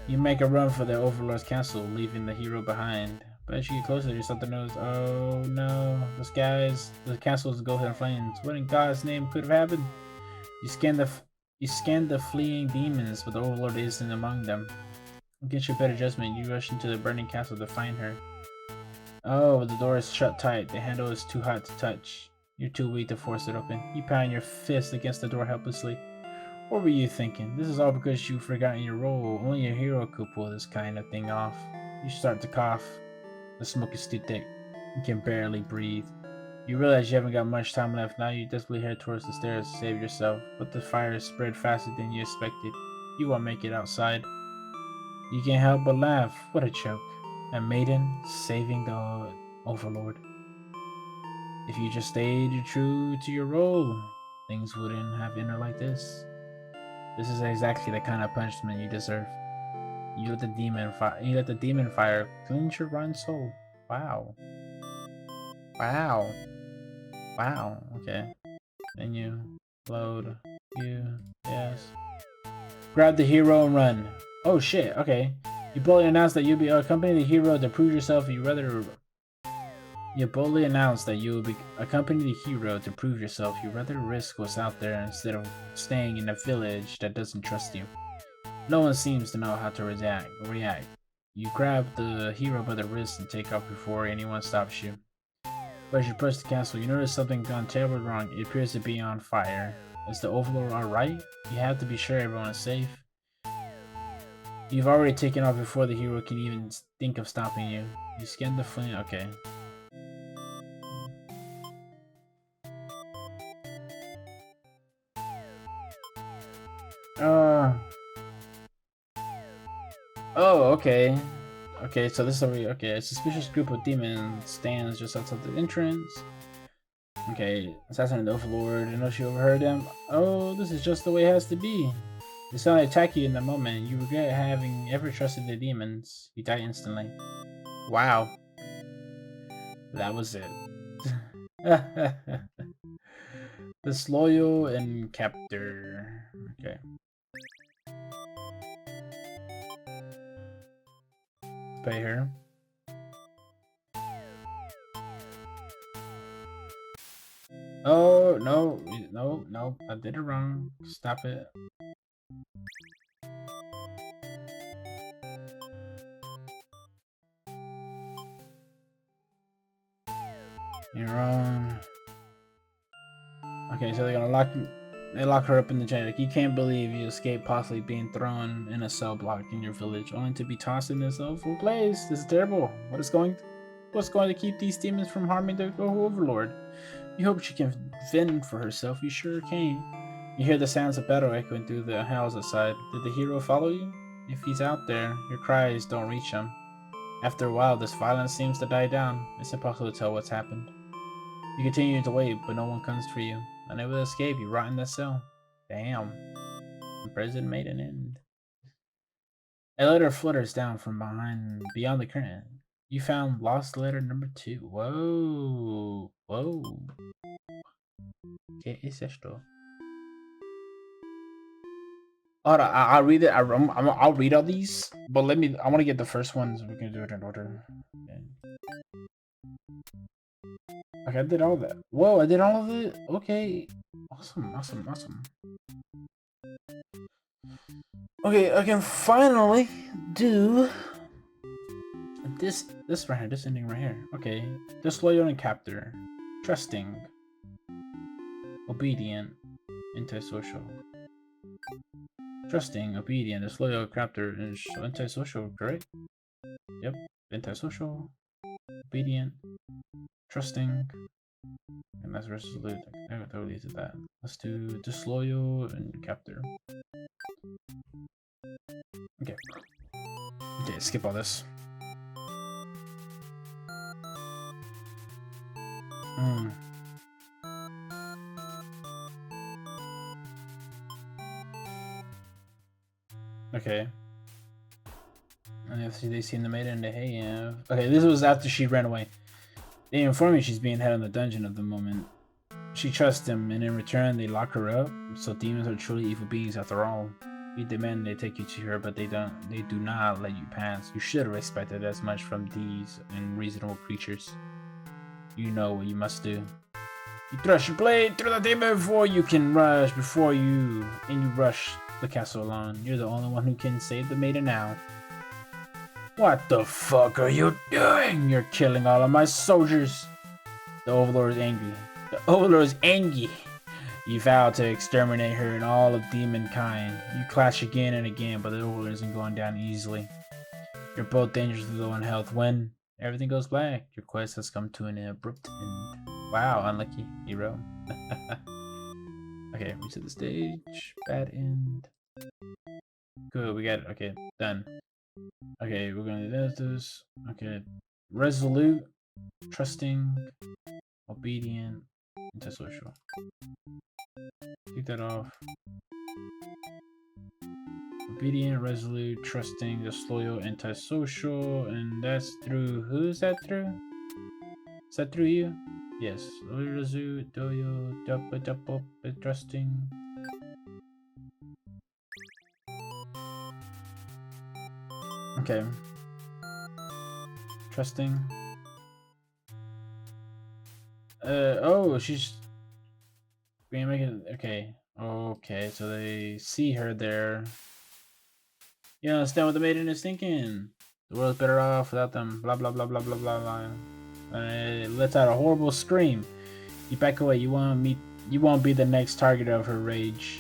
B: You make a run for the Overlord's castle, leaving the hero behind. But as you get closer, you start to notice, oh no, the castle is engulfed in flames. What in God's name could have happened? You scan the fleeing demons, but the Overlord isn't among them. Against your better judgment, you rush into the burning castle to find her. Oh, but the door is shut tight. The handle is too hot to touch. You're too weak to force it open. You pound your fist against the door helplessly. What were you thinking? This is all because you've forgotten your role. Only a hero could pull this kind of thing off. You start to cough. The smoke is too thick. You can barely breathe. You realize you haven't got much time left. Now you desperately head towards the stairs to save yourself, but the fire is spread faster than you expected. You won't make it outside. You can't help but laugh. What a joke. A maiden saving the Overlord. If you just stayed true to your role, things wouldn't have ended like this. This is exactly the kind of punishment you deserve. You let the demon fire cleanse your rotten soul. Wow. Wow. Wow. Okay. Menu. Load. Yes. Grab the hero and run. Oh shit. Okay. You boldly announce that you'll be accompanying the hero to prove yourself. You boldly announce that you will be accompanying the hero to prove yourself. You rather risk what's out there instead of staying in a village that doesn't trust you. No one seems to know how to react. You grab the hero by the wrist and take off before anyone stops you. But as you approach the castle, you notice something gone terribly wrong. It appears to be on fire. Is the Overlord alright? You have to be sure everyone is safe. You've already taken off before the hero can even think of stopping you. You scan the flame. Okay. Oh, okay. Okay, so this is okay. A suspicious group of demons stands just outside the entrance. Okay, assassin the Overlord. I know she overheard them. Oh, this is just the way it has to be. They suddenly attack you in the moment. You regret having ever trusted the demons. You die instantly. Wow. That was it. Disloyal and captor. Okay. Pay her. Oh, no, I did it wrong. Stop it. You're wrong. Okay, so they're gonna lock her up in the jail. Like, you can't believe you escaped possibly being thrown in a cell block in your village, only to be tossed in this awful place. This is terrible. What's going to keep these demons from harming the Overlord? You hope she can fend for herself. You sure can. You hear the sounds of battle echoing through the house outside. Did the hero follow you? If he's out there, your cries don't reach him. After a while, this violence seems to die down. It's impossible to tell what's happened. You continue to wait, but no one comes for you. Unable to escape, you rot in that cell. Damn. The prison made an end. A letter flutters down from beyond the curtain. You found lost letter number 2. Whoa. Whoa. ¿Qué es esto? Alright, I'll read it. I'll read all these, but I want to get the first one so we can do it in order. Okay, I did all that. Whoa, I did all of it? Okay. Awesome. Okay, I can finally do this right here, this ending right here. Okay. Disloyal and captor. Trusting. Obedient. Antisocial. Trusting, obedient, disloyal, captor, and antisocial, correct? Yep. Antisocial. Obedient. Trusting. And that's resolute. That leads to that. Let's do disloyal and captor. Okay. Okay, skip all this. Okay. And if they seen the maiden, hey, yeah. Okay, this was after she ran away. They inform me she's being held in the dungeon at the moment. She trusts them, and in return, they lock her up. So demons are truly evil beings after all. We demand they take you to her, but they don't. They do not let you pass. You should have expected as much from these unreasonable creatures. You know what you must do. You thrust your blade through the demon before you can rush. And you rush the castle alone. You're the only one who can save the maiden now. What the fuck are you doing? You're killing all of my soldiers. The Overlord is angry. The Overlord is angry. You vow to exterminate her and all of demon kind. You clash again and again, but the Overlord isn't going down easily. You're both dangerously low on health when everything goes black. Your quest has come to an abrupt end. Wow, unlucky hero. Okay, reset the stage. Bad end. Good, we got it. Okay, done. Okay, we're gonna do this. Okay, resolute, trusting, obedient, antisocial. Take that off. Obedient, resolute, trusting, disloyal, antisocial, and that's through. Who is that through? Is that through you? Yes. Resolute, loyal, double, trusting. Okay. Trusting. Oh, she's being making. Okay. Okay, so they see her there. You understand what the maiden is thinking? The world's better off without them. Blah blah blah blah blah blah blah. It lets out a horrible scream. You back away. You won't be the next target of her rage.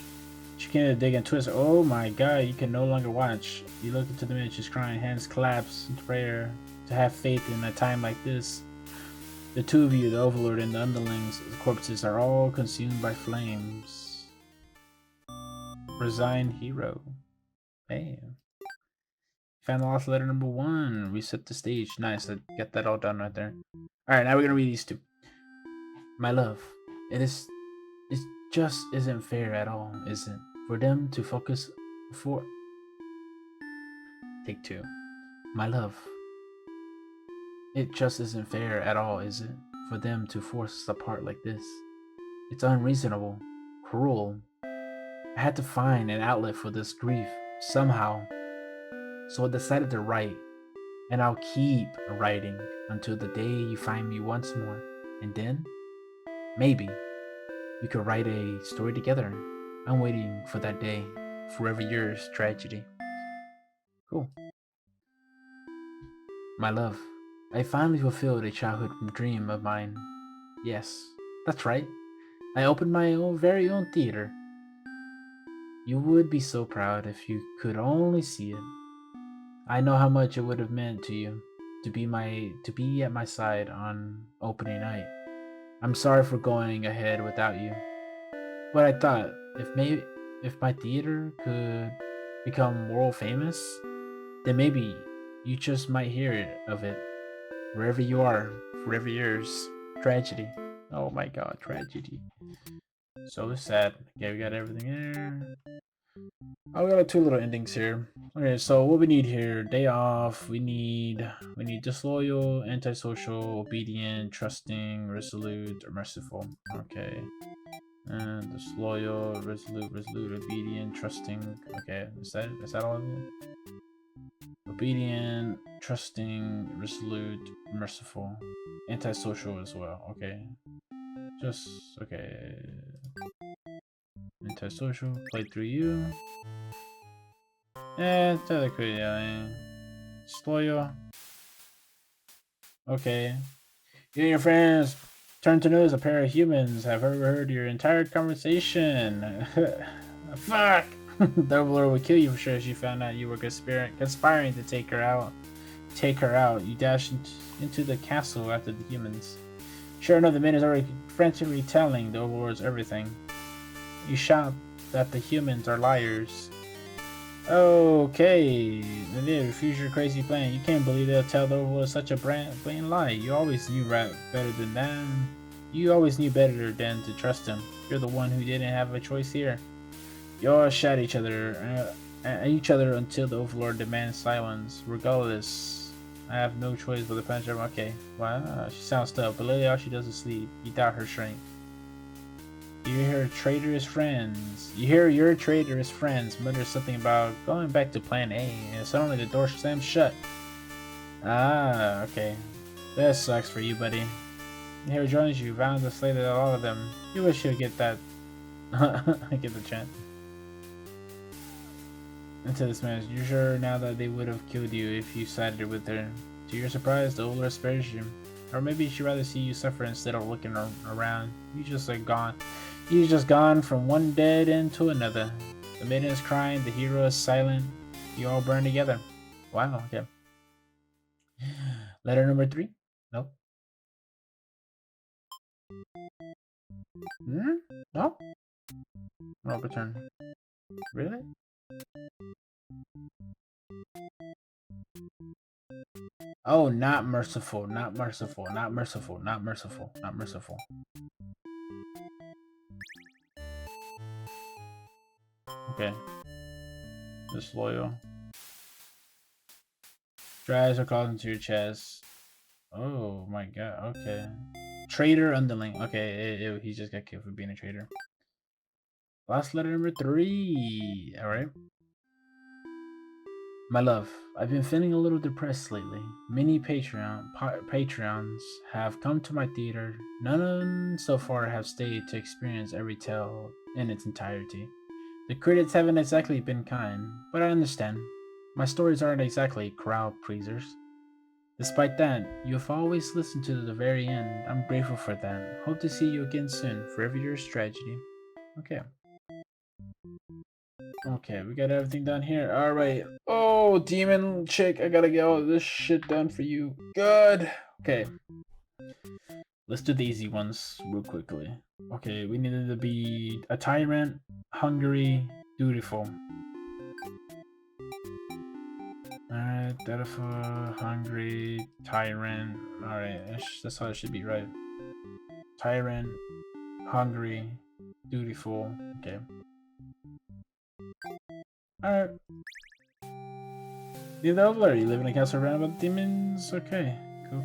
B: She can't dig and twist. Oh my god, you can no longer watch. You look into the mirror, she's crying, hands collapse in prayer to have faith in a time like this. The two of you, the Overlord and the underlings, the corpses, are all consumed by flames. Resigned hero. Bam. Found the lost letter number 1. Reset the stage. Nice, I get that all done right there. Alright, now we're gonna read these two. My love, it just isn't fair at all, is it? For them to focus for Take 2. My love, it just isn't fair at all, is it? For them to force us apart like this. It's unreasonable, cruel. I had to find an outlet for this grief, somehow. So I decided to write, and I'll keep writing until the day you find me once more. And then, maybe, we could write a story together. I'm waiting for that day. Forever yours, Tragedy. Cool. My love, I finally fulfilled a childhood dream of mine. Yes, that's right. I opened my very own theater. You would be so proud if you could only see it. I know how much it would have meant to you to be at my side on opening night. I'm sorry for going ahead without you. But I thought if my theater could become world famous, then maybe you just might hear of it. Wherever you are, forever yours. Tragedy. Oh my god, Tragedy. So sad. Okay, we got everything there. Oh, we got 2 little endings here. Okay, so what we need here, day off, we need disloyal, antisocial, obedient, trusting, resolute, or merciful. Okay. And disloyal, resolute, obedient, trusting. Okay, is that all of it? Obedient, trusting, resolute, merciful, antisocial as well. Okay, okay. Antisocial, play through you. Technically, yeah. Disloyal. Okay. You and your friends turn to notice a pair of humans have overheard your entire conversation. Fuck! The Overlord would kill you for sure if she found out you were conspiring to take her out. You dash into the castle after the humans. Sure enough, the man is already frantically telling the Overlords everything. You shout that the humans are liars. Okay, they refuse your crazy plan. You can't believe they'll tell the Overlord such a blatant lie. You always knew better than that. You always knew better than to trust him. You're the one who didn't have a choice here. You all shout at each other. each other until the Overlord demands silence. Regardless, I have no choice but to punch her. Okay, wow, she sounds tough, but lately all she does is sleep. You doubt her strength. You hear traitorous friends. You hear your traitorous friends mutter something about going back to Plan A, and suddenly the door slams shut. Ah, okay. That sucks for you, buddy. Here joins you, vowing to slay all of them. You wish you'd get that. Get the chance. Into this man, you're sure now that they would have killed you if you sided with her. To your surprise, the Overlord spares you. Or maybe she'd rather see you suffer instead of looking around. You just like gone. He's just gone from one dead end to another. The maiden is crying, the hero is silent. You all burn together. Wow, okay. Letter number 3? No. No? No return. Really? Oh, not merciful, not merciful, not merciful, not merciful, not merciful. Okay. Disloyal. Drives are called into your chest. Oh my god, okay. Traitor underling. Okay, he just got killed for being a traitor. Last letter number 3. Alright. My love, I've been feeling a little depressed lately. Many Patreons have come to my theater. None so far have stayed to experience every tale in its entirety. The critics haven't exactly been kind, but I understand. My stories aren't exactly crowd pleasers. Despite that, you have always listened to the very end. I'm grateful for that. Hope to see you again soon. Forever yours, Tragedy. Okay. Okay, we got everything done here. Alright. Oh, demon chick, I gotta get all this shit done for you. Good. Okay. Let's do the easy ones real quickly. Okay, we needed to be a tyrant, hungry, dutiful. Alright, dutiful, hungry, tyrant. Alright, that's how it should be, right? Tyrant, hungry, dutiful. Okay. Alright. The Overlord, you live in a castle surrounded by demons? Okay. Cool.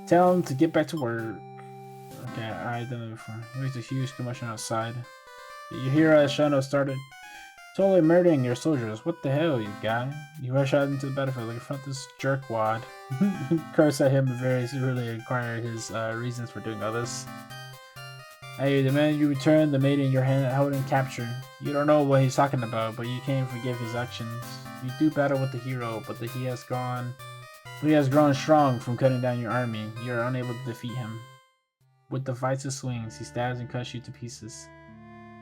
B: Tell him to get back to work. Okay, I done it before. There's a huge commotion outside. You hear as Shano started totally murdering your soldiers. What the hell, you guy? You rush out into the battlefield to confront this jerkwad. Curse at him and very severely inquire his reasons for doing all this. I demand you return the maiden your hand held and captured. You don't know what he's talking about, but you can't forgive his actions. You do battle with the hero, but he has grown strong from cutting down your army. You are unable to defeat him. With the vices swings, he stabs and cuts you to pieces.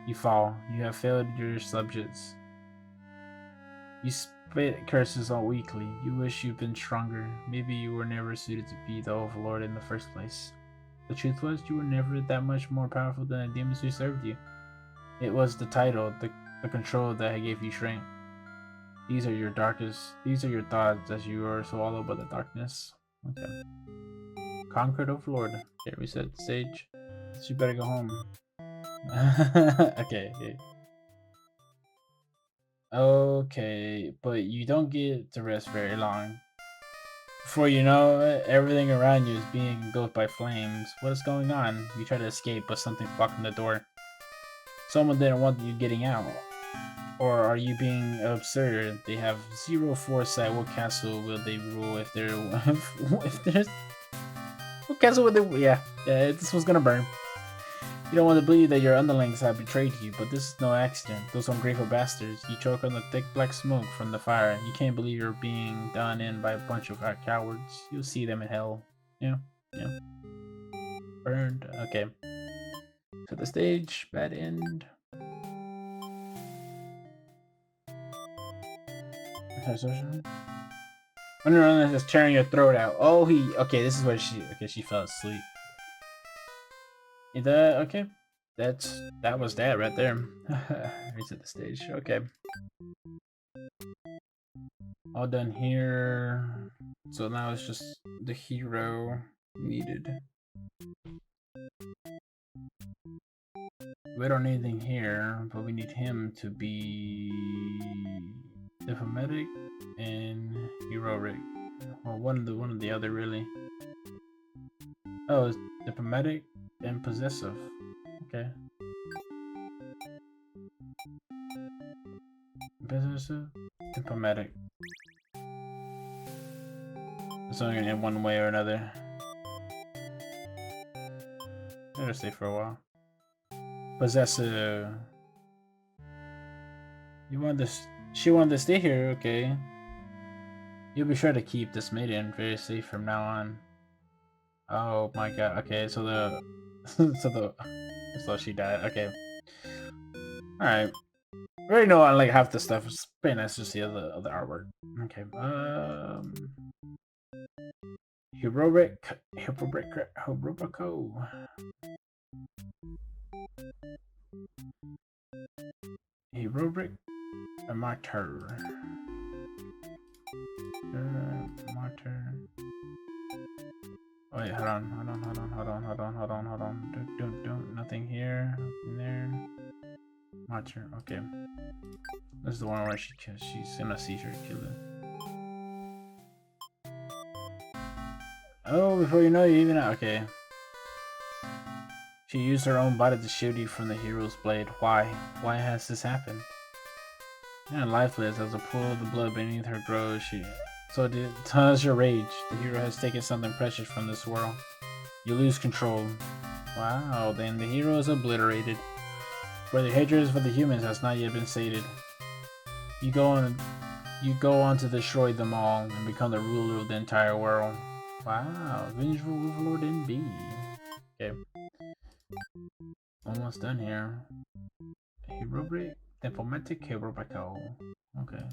B: You fall. You have failed your subjects. You spit curses all weakly. You wish you'd been stronger. Maybe you were never suited to be the Overlord in the first place. The truth was, you were never that much more powerful than the demons who served you. It was the title, the control that gave you strength. These are your thoughts as you are swallowed by the darkness. Okay. Conquered Overlord. Okay, reset the stage. You better go home. Okay. Okay, but you don't get to rest very long. Before you know it, everything around you is being engulfed by flames. What is going on? You try to escape, but something's blocking the door. Someone didn't want you getting out. Or are you being absurd? They have zero foresight. What castle will they rule if they're if there's what castle would they? Yeah, this one's gonna burn. You don't want to believe that your underlings have betrayed you, but this is no accident. Those ungrateful bastards. You choke on the thick black smoke from the fire. You can't believe you're being done in by a bunch of cowards. You'll see them in hell. Yeah. Burned. Okay. To the stage. Bad end. Underrun is tearing your throat out. Oh, okay, this is where she fell asleep. Okay. That was that right there. Reset the stage. Okay. All done here. So now it's just the hero needed. We don't need anything here, but we need him to be diplomatic and heroic. Well, one of the other really. Oh, it's diplomatic and possessive. Okay. Possessive, diplomatic. It's only in one way or another. Let her stay for a while. Possessive. You want this? She wanted to stay here. Okay. You'll be sure to keep this maiden very safe from now on. Oh my god. Okay, so the so she died. Okay. All right. I already know I like half the stuff. It's pretty nice to see the artwork. Okay. Heroico. Heroic Martyr. Martyr. Wait, hold on. Don't, nothing here, nothing there. Martyr, okay. This is the one where she's in a seizure killer. Oh, before you know you even okay. She used her own body to shield you from the hero's blade. Why? Why has this happened? And lifeless as a pool of the blood beneath her grows, so does your rage. The hero has taken something precious from this world. You lose control. Wow, then the hero is obliterated. Where the hatred for the humans has not yet been sated. You go on to destroy them all and become the ruler of the entire world. Wow, vengeful overlord indeed. Okay. Almost done here. Heroic, diplomatic, heroico. Okay.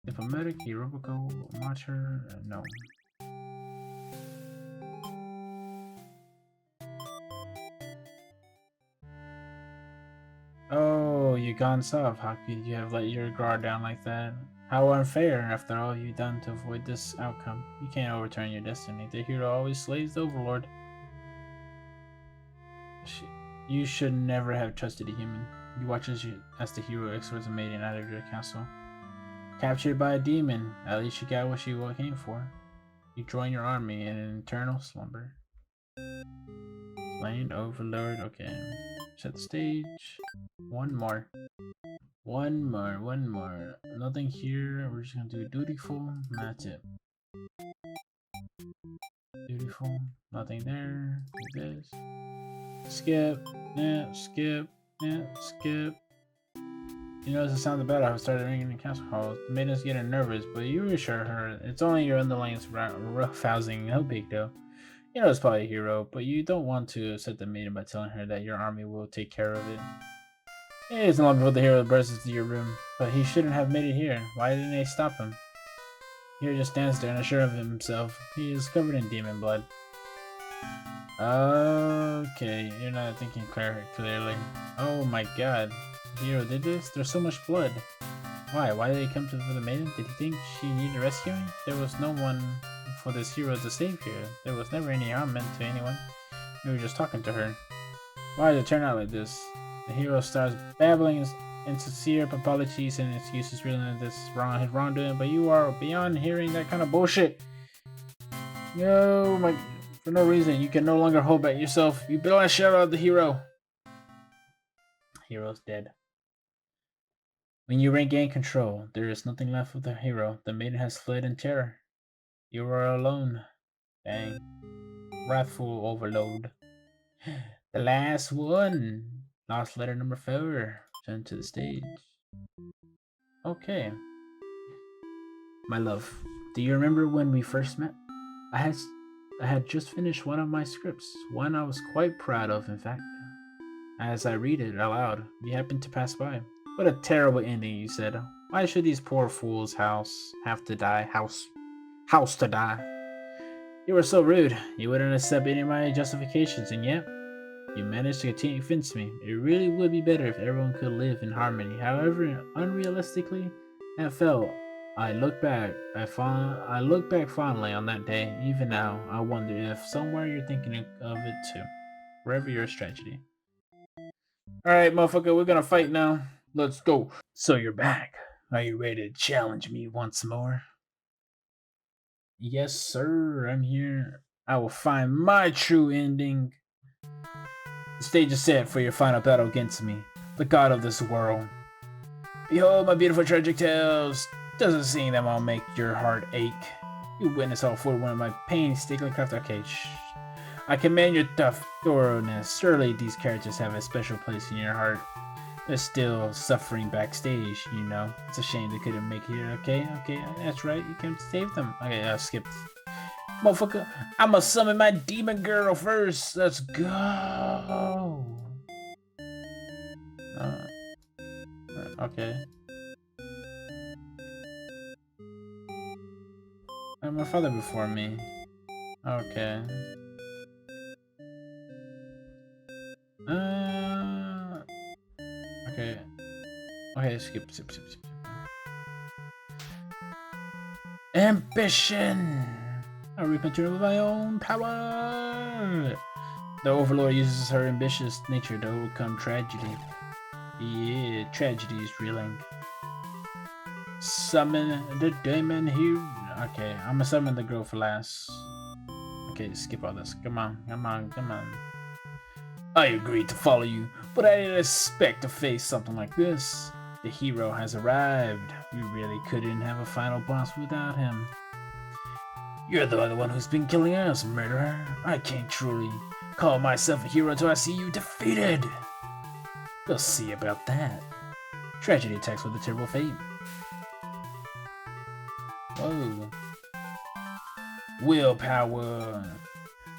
B: Diplomatic, heroico, martyr, no. Oh, you gone soft. How could you have let your guard down like that? How unfair, after all you've done to avoid this outcome. You can't overturn your destiny. The hero always slays the overlord. You should never have trusted a human. You watch as the hero escorts a maiden out of your castle. Captured by a demon, at least you got what you came for. You join your army in an eternal slumber. Slain overlord, okay. Set the stage. One more. Nothing here. We're just gonna do dutiful. That's it. Dutiful. Nothing there. Do this. Skip. Yeah, skip. Yeah, skip. You notice the sound of the battle started ringing in the castle halls. The maiden's getting nervous, but you reassure her it's only your underlings roughhousing. No big deal. You know it's probably a hero, but you don't want to upset the maiden by telling her that your army will take care of it. It isn't long before the hero bursts into your room, but he shouldn't have made it here. Why didn't they stop him? The hero just stands there unsure of himself. He is covered in demon blood. Okay, you're not thinking clearly. Oh my god. The hero did this? There's so much blood. Why? Why did he come for the maiden? Did he think she needed rescuing? There was no one for this hero to save here. There was never any harm meant to anyone. You were just talking to her. Why did it turn out like this? The hero starts babbling insincere apologies and excuses, realizing this is his wrongdoing, but you are beyond hearing that kind of bullshit. No, for no reason, you can no longer hold back yourself. You better not shout out the hero. Hero's dead. When you regain control, there is nothing left of the hero. The maiden has fled in terror. You are alone. Dang. Wrathful overload. The last one. Lost letter number 4. Turn to the stage. Okay. My love, do you remember when we first met? I had just finished one of my scripts, one I was quite proud of, in fact. As I read it aloud, we happened to pass by. What a terrible ending, you said. Why should these poor fools' house to die? House to die. You were so rude. You wouldn't accept any of my justifications, and yet you managed to continue to convince me. It really would be better if everyone could live in harmony. However unrealistically that felt, I look back fondly on that day. Even now, I wonder if somewhere you're thinking of it too. Forever yours, Tragedy. Alright, motherfucker, we're gonna fight now. Let's go. So you're back. Are you ready to challenge me once more? Yes, sir, I'm here. I will find my true ending. The stage is set for your final battle against me, the god of this world. Behold my beautiful tragic tales. Doesn't seem that won't make your heart ache. You witness all for one of my painstakingly crafted. Okay, I commend your thoroughness. Surely these characters have a special place in your heart. They're still suffering backstage, you know. It's a shame they couldn't make it here. Okay, that's right. You can save them. Okay, I skipped. Motherfucker, I'ma summon my demon girl first. Let's go. Okay. My father before me. Okay. Okay. Okay, skip. Ambition! I reap material with my own power! The Overlord uses her ambitious nature to overcome tragedy. Yeah, tragedy is reeling. Summon the demon hero. Okay, I'm gonna summon the girl for last. Okay, skip all this. Come on. I agreed to follow you, but I didn't expect to face something like this. The hero has arrived. We really couldn't have a final boss without him. You're the other one who's been killing us, murderer. I can't truly call myself a hero until I see you defeated. We'll see about that. Tragedy attacks with a terrible fate. Whoa. Willpower.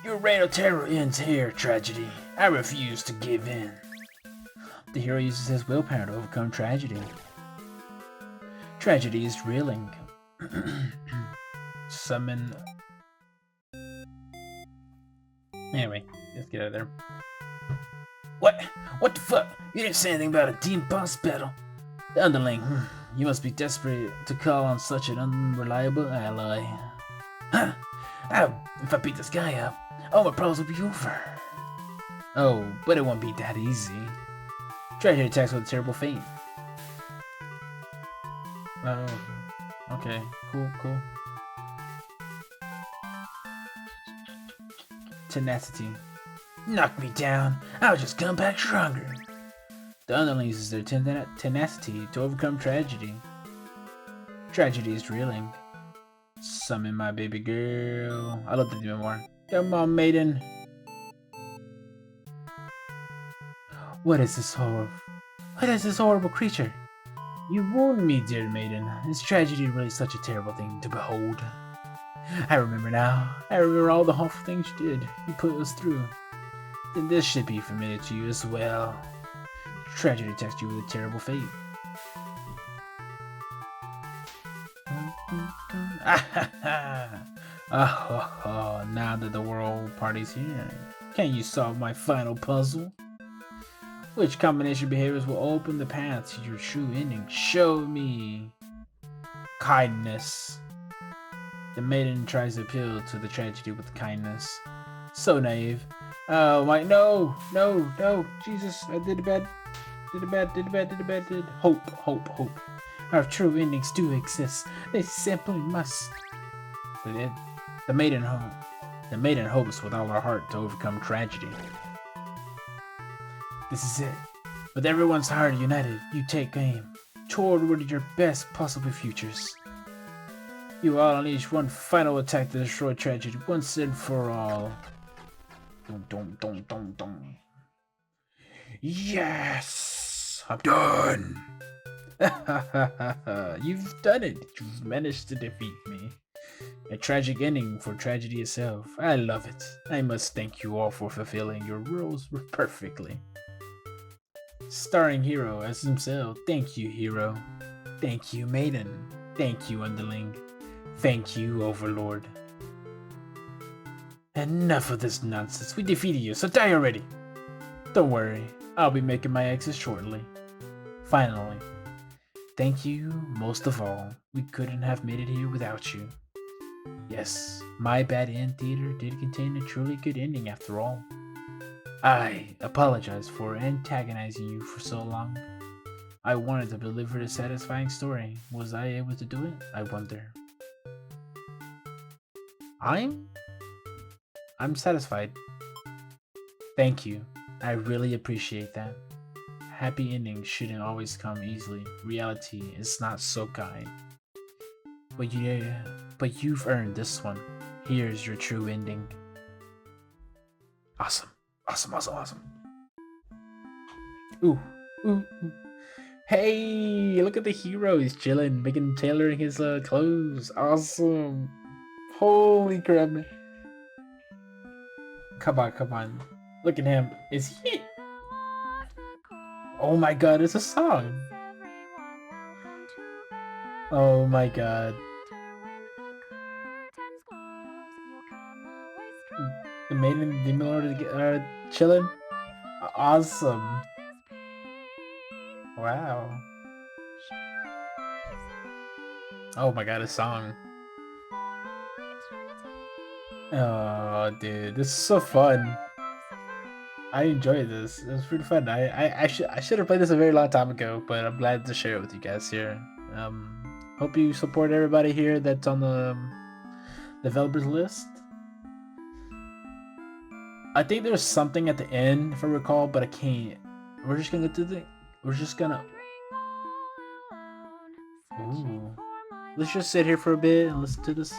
B: Your reign of terror ends here, Tragedy. I refuse to give in. The hero uses his willpower to overcome tragedy. Tragedy is reeling. Summon. Anyway, let's get out of there. What? What the fuck? You didn't say anything about a team boss battle. The underling. You must be desperate to call on such an unreliable ally. Huh? If I beat this guy up, all my problems will be over. Oh, but it won't be that easy. Tragedy attacks with a terrible fate. Oh, okay, cool. Tenacity. Knock me down, I'll just come back stronger. The underling uses their tenacity to overcome tragedy. Tragedy is reeling. Summon my baby girl. I love the demon more. Come on, maiden. What is this horrible creature? You wound me, dear maiden. Is tragedy really such a terrible thing to behold? I remember now. I remember all the awful things you did. You put us through. Then this should be familiar to you as well. Tragedy attacks you with a terrible fate. Now that the world party's here, can you solve my final puzzle? Which combination of behaviors will open the path to your true ending? Show me. Kindness. The maiden tries to appeal to the tragedy with kindness. So naive. Oh my, no, Jesus, I did bad. Hope. Our true endings do exist. They simply must. The maiden hopes with all her heart to overcome tragedy. This is it. With everyone's heart united, you take aim toward your best possible futures. You all unleash one final attack to destroy tragedy once and for all. Dum. Yes! I'm done! You've done it! You've managed to defeat me. A tragic ending for tragedy itself. I love it. I must thank you all for fulfilling your roles perfectly. Starring Hero as himself. Thank you, Hero. Thank you, Maiden. Thank you, Underling. Thank you, Overlord. Enough of this nonsense. We defeated you, so die already. Don't worry. I'll be making my exit shortly. Finally. Thank you most of all. We couldn't have made it here without you. Yes, My Bad End Theater did contain a truly good ending after all. I apologize for antagonizing you for so long. I wanted to deliver a satisfying story. Was I able to do it? I wonder. I'm I'm satisfied. Thank you. I really appreciate that. Happy endings shouldn't always come easily. Reality is not so kind. But you've earned this one. Here's your true ending. Awesome. Awesome, awesome, awesome. Ooh, ooh, ooh. Hey, look at the hero. He's chilling, making tailoring his clothes. Awesome. Holy crap. Come on, come on. Look at him. Is he? Oh my god, it's a song. Oh my god. The maiden and the demon lord are chilling. Awesome. Wow. Oh my god, a song. Oh, dude, this is so fun. I enjoyed this. It was pretty fun. I should have played this a very long time ago, but I'm glad to share it with you guys here. Hope you support everybody here that's on the developers list. I think there's something at the end, if I recall, but I can't. We're just gonna do the. We're just gonna. Ooh. Let's just sit here for a bit and listen to this.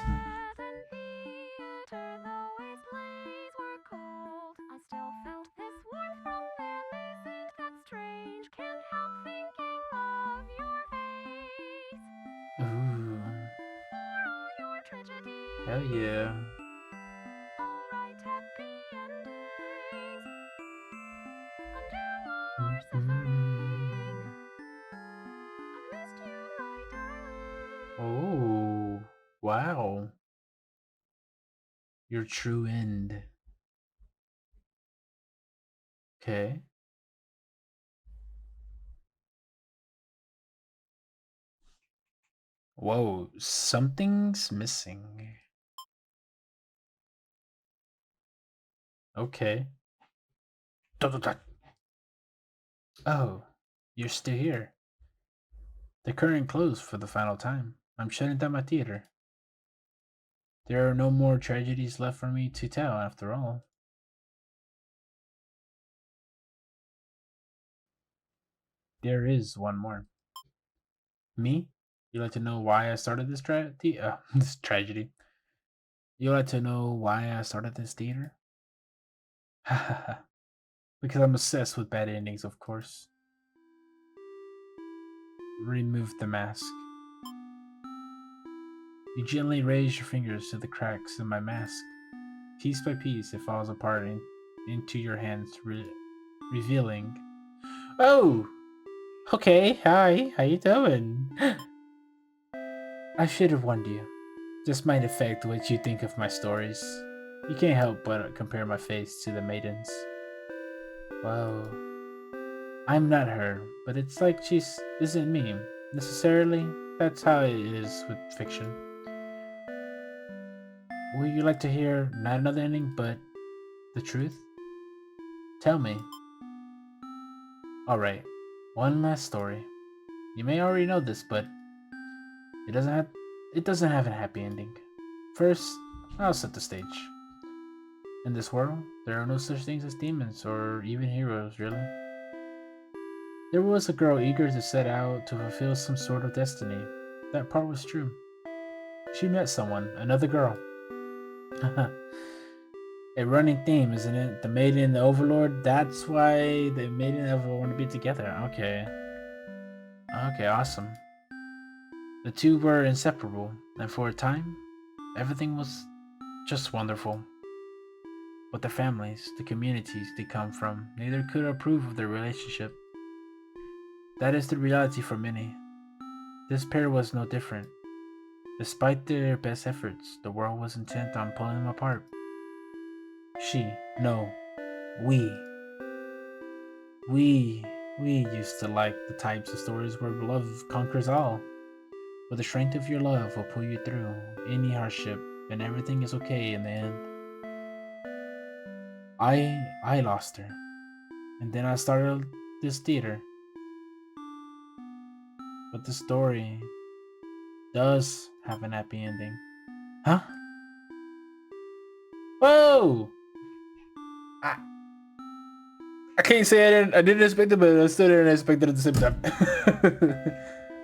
B: Ooh. Hell yeah. Oh, wow. Your true end. Okay. Whoa, something's missing. Okay. Dot, dot, dot. Oh, you're still here. The curtain closed for the final time. I'm shutting down my theater. There are no more tragedies left for me to tell, after all. There is one more. Me? You like to know why I started this this tragedy? You like to know why I started this theater? Because I'm obsessed with bad endings, of course. Remove the mask. You gently raise your fingers to the cracks in my mask. Piece by piece, it falls apart into your hands, revealing. Oh, okay. Hi, how you doing? I should have warned you. This might affect what you think of my stories. You can't help but compare my face to the maiden's. Wow. I'm not her, but it's like she isn't me. Necessarily, that's how it is with fiction. Would you like to hear not another ending, but the truth? Tell me. Alright, one last story. You may already know this, but it doesn't have a happy ending. First, I'll set the stage. In this world, there are no such things as demons or even heroes, really. There was a girl eager to set out to fulfill some sort of destiny. That part was true. She met someone, another girl. A running theme, isn't it? The maiden and the overlord. That's why the maiden and the overlord want to be together. Okay. Okay, awesome. The two were inseparable, and for a time, everything was just wonderful. But the families, the communities they come from, neither could approve of their relationship. That is the reality for many. This pair was no different. Despite their best efforts, the world was intent on pulling them apart. She, no, we. We used to like the types of stories where love conquers all. Where the strength of your love will pull you through any hardship and everything is okay in the end. I lost her. And then I started this theater. But the story does have an happy ending. Huh? Whoa! I, I can't say I didn't expect it, but I still didn't expect it at the same time.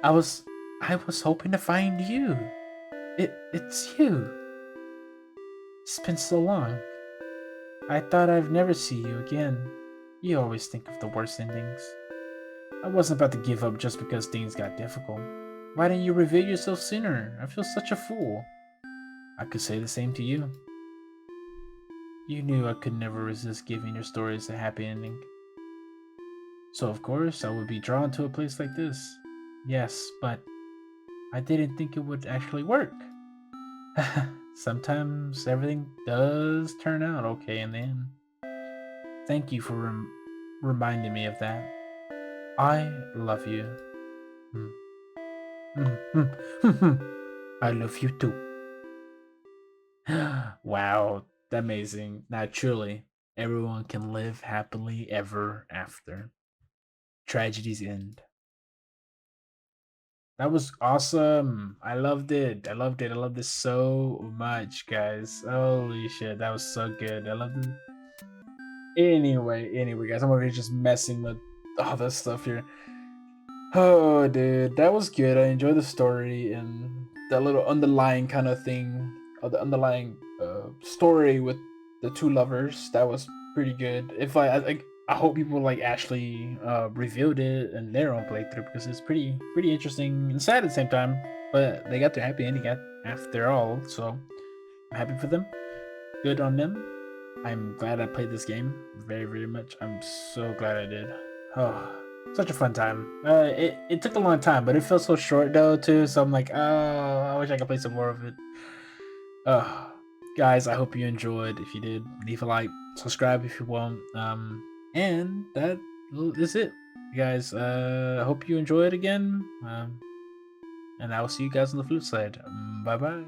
B: I was I was hoping to find you. It's you. It's been so long. I thought I'd never see you again. You always think of the worst endings. I wasn't about to give up just because things got difficult. Why didn't you reveal yourself sooner? I feel such a fool. I could say the same to you. You knew I could never resist giving your stories a happy ending. So of course I would be drawn to a place like this. Yes, but I didn't think it would actually work. Sometimes everything does turn out okay in the end. Thank you for reminding me of that. I love you. Mm. I love you too. Wow, amazing. Now, truly, everyone can live happily ever after. Tragedies end. That was awesome. I loved it. I loved it. I loved this so much, guys. Holy shit, that was so good. I loved it. Anyway, guys, I'm over here just messing with all this stuff here. Oh, dude, that was good. I enjoyed the story and that little underlying kind of thing, or the underlying story with the two lovers. That was pretty good. If I hope people like actually reviewed it in their own playthrough because it's pretty interesting and sad at the same time. But they got their happy ending after all, so I'm happy for them. Good on them. I'm glad I played this game very much. I'm so glad I did. Oh, such a fun time. It took a long time, but it felt so short though too. So I'm like, oh, I wish I could play some more of it. Oh, guys, I hope you enjoyed. If you did, leave a like, subscribe if you want. And that is it, guys. I hope you enjoy it again. And I will see you guys on the flip side. Bye bye.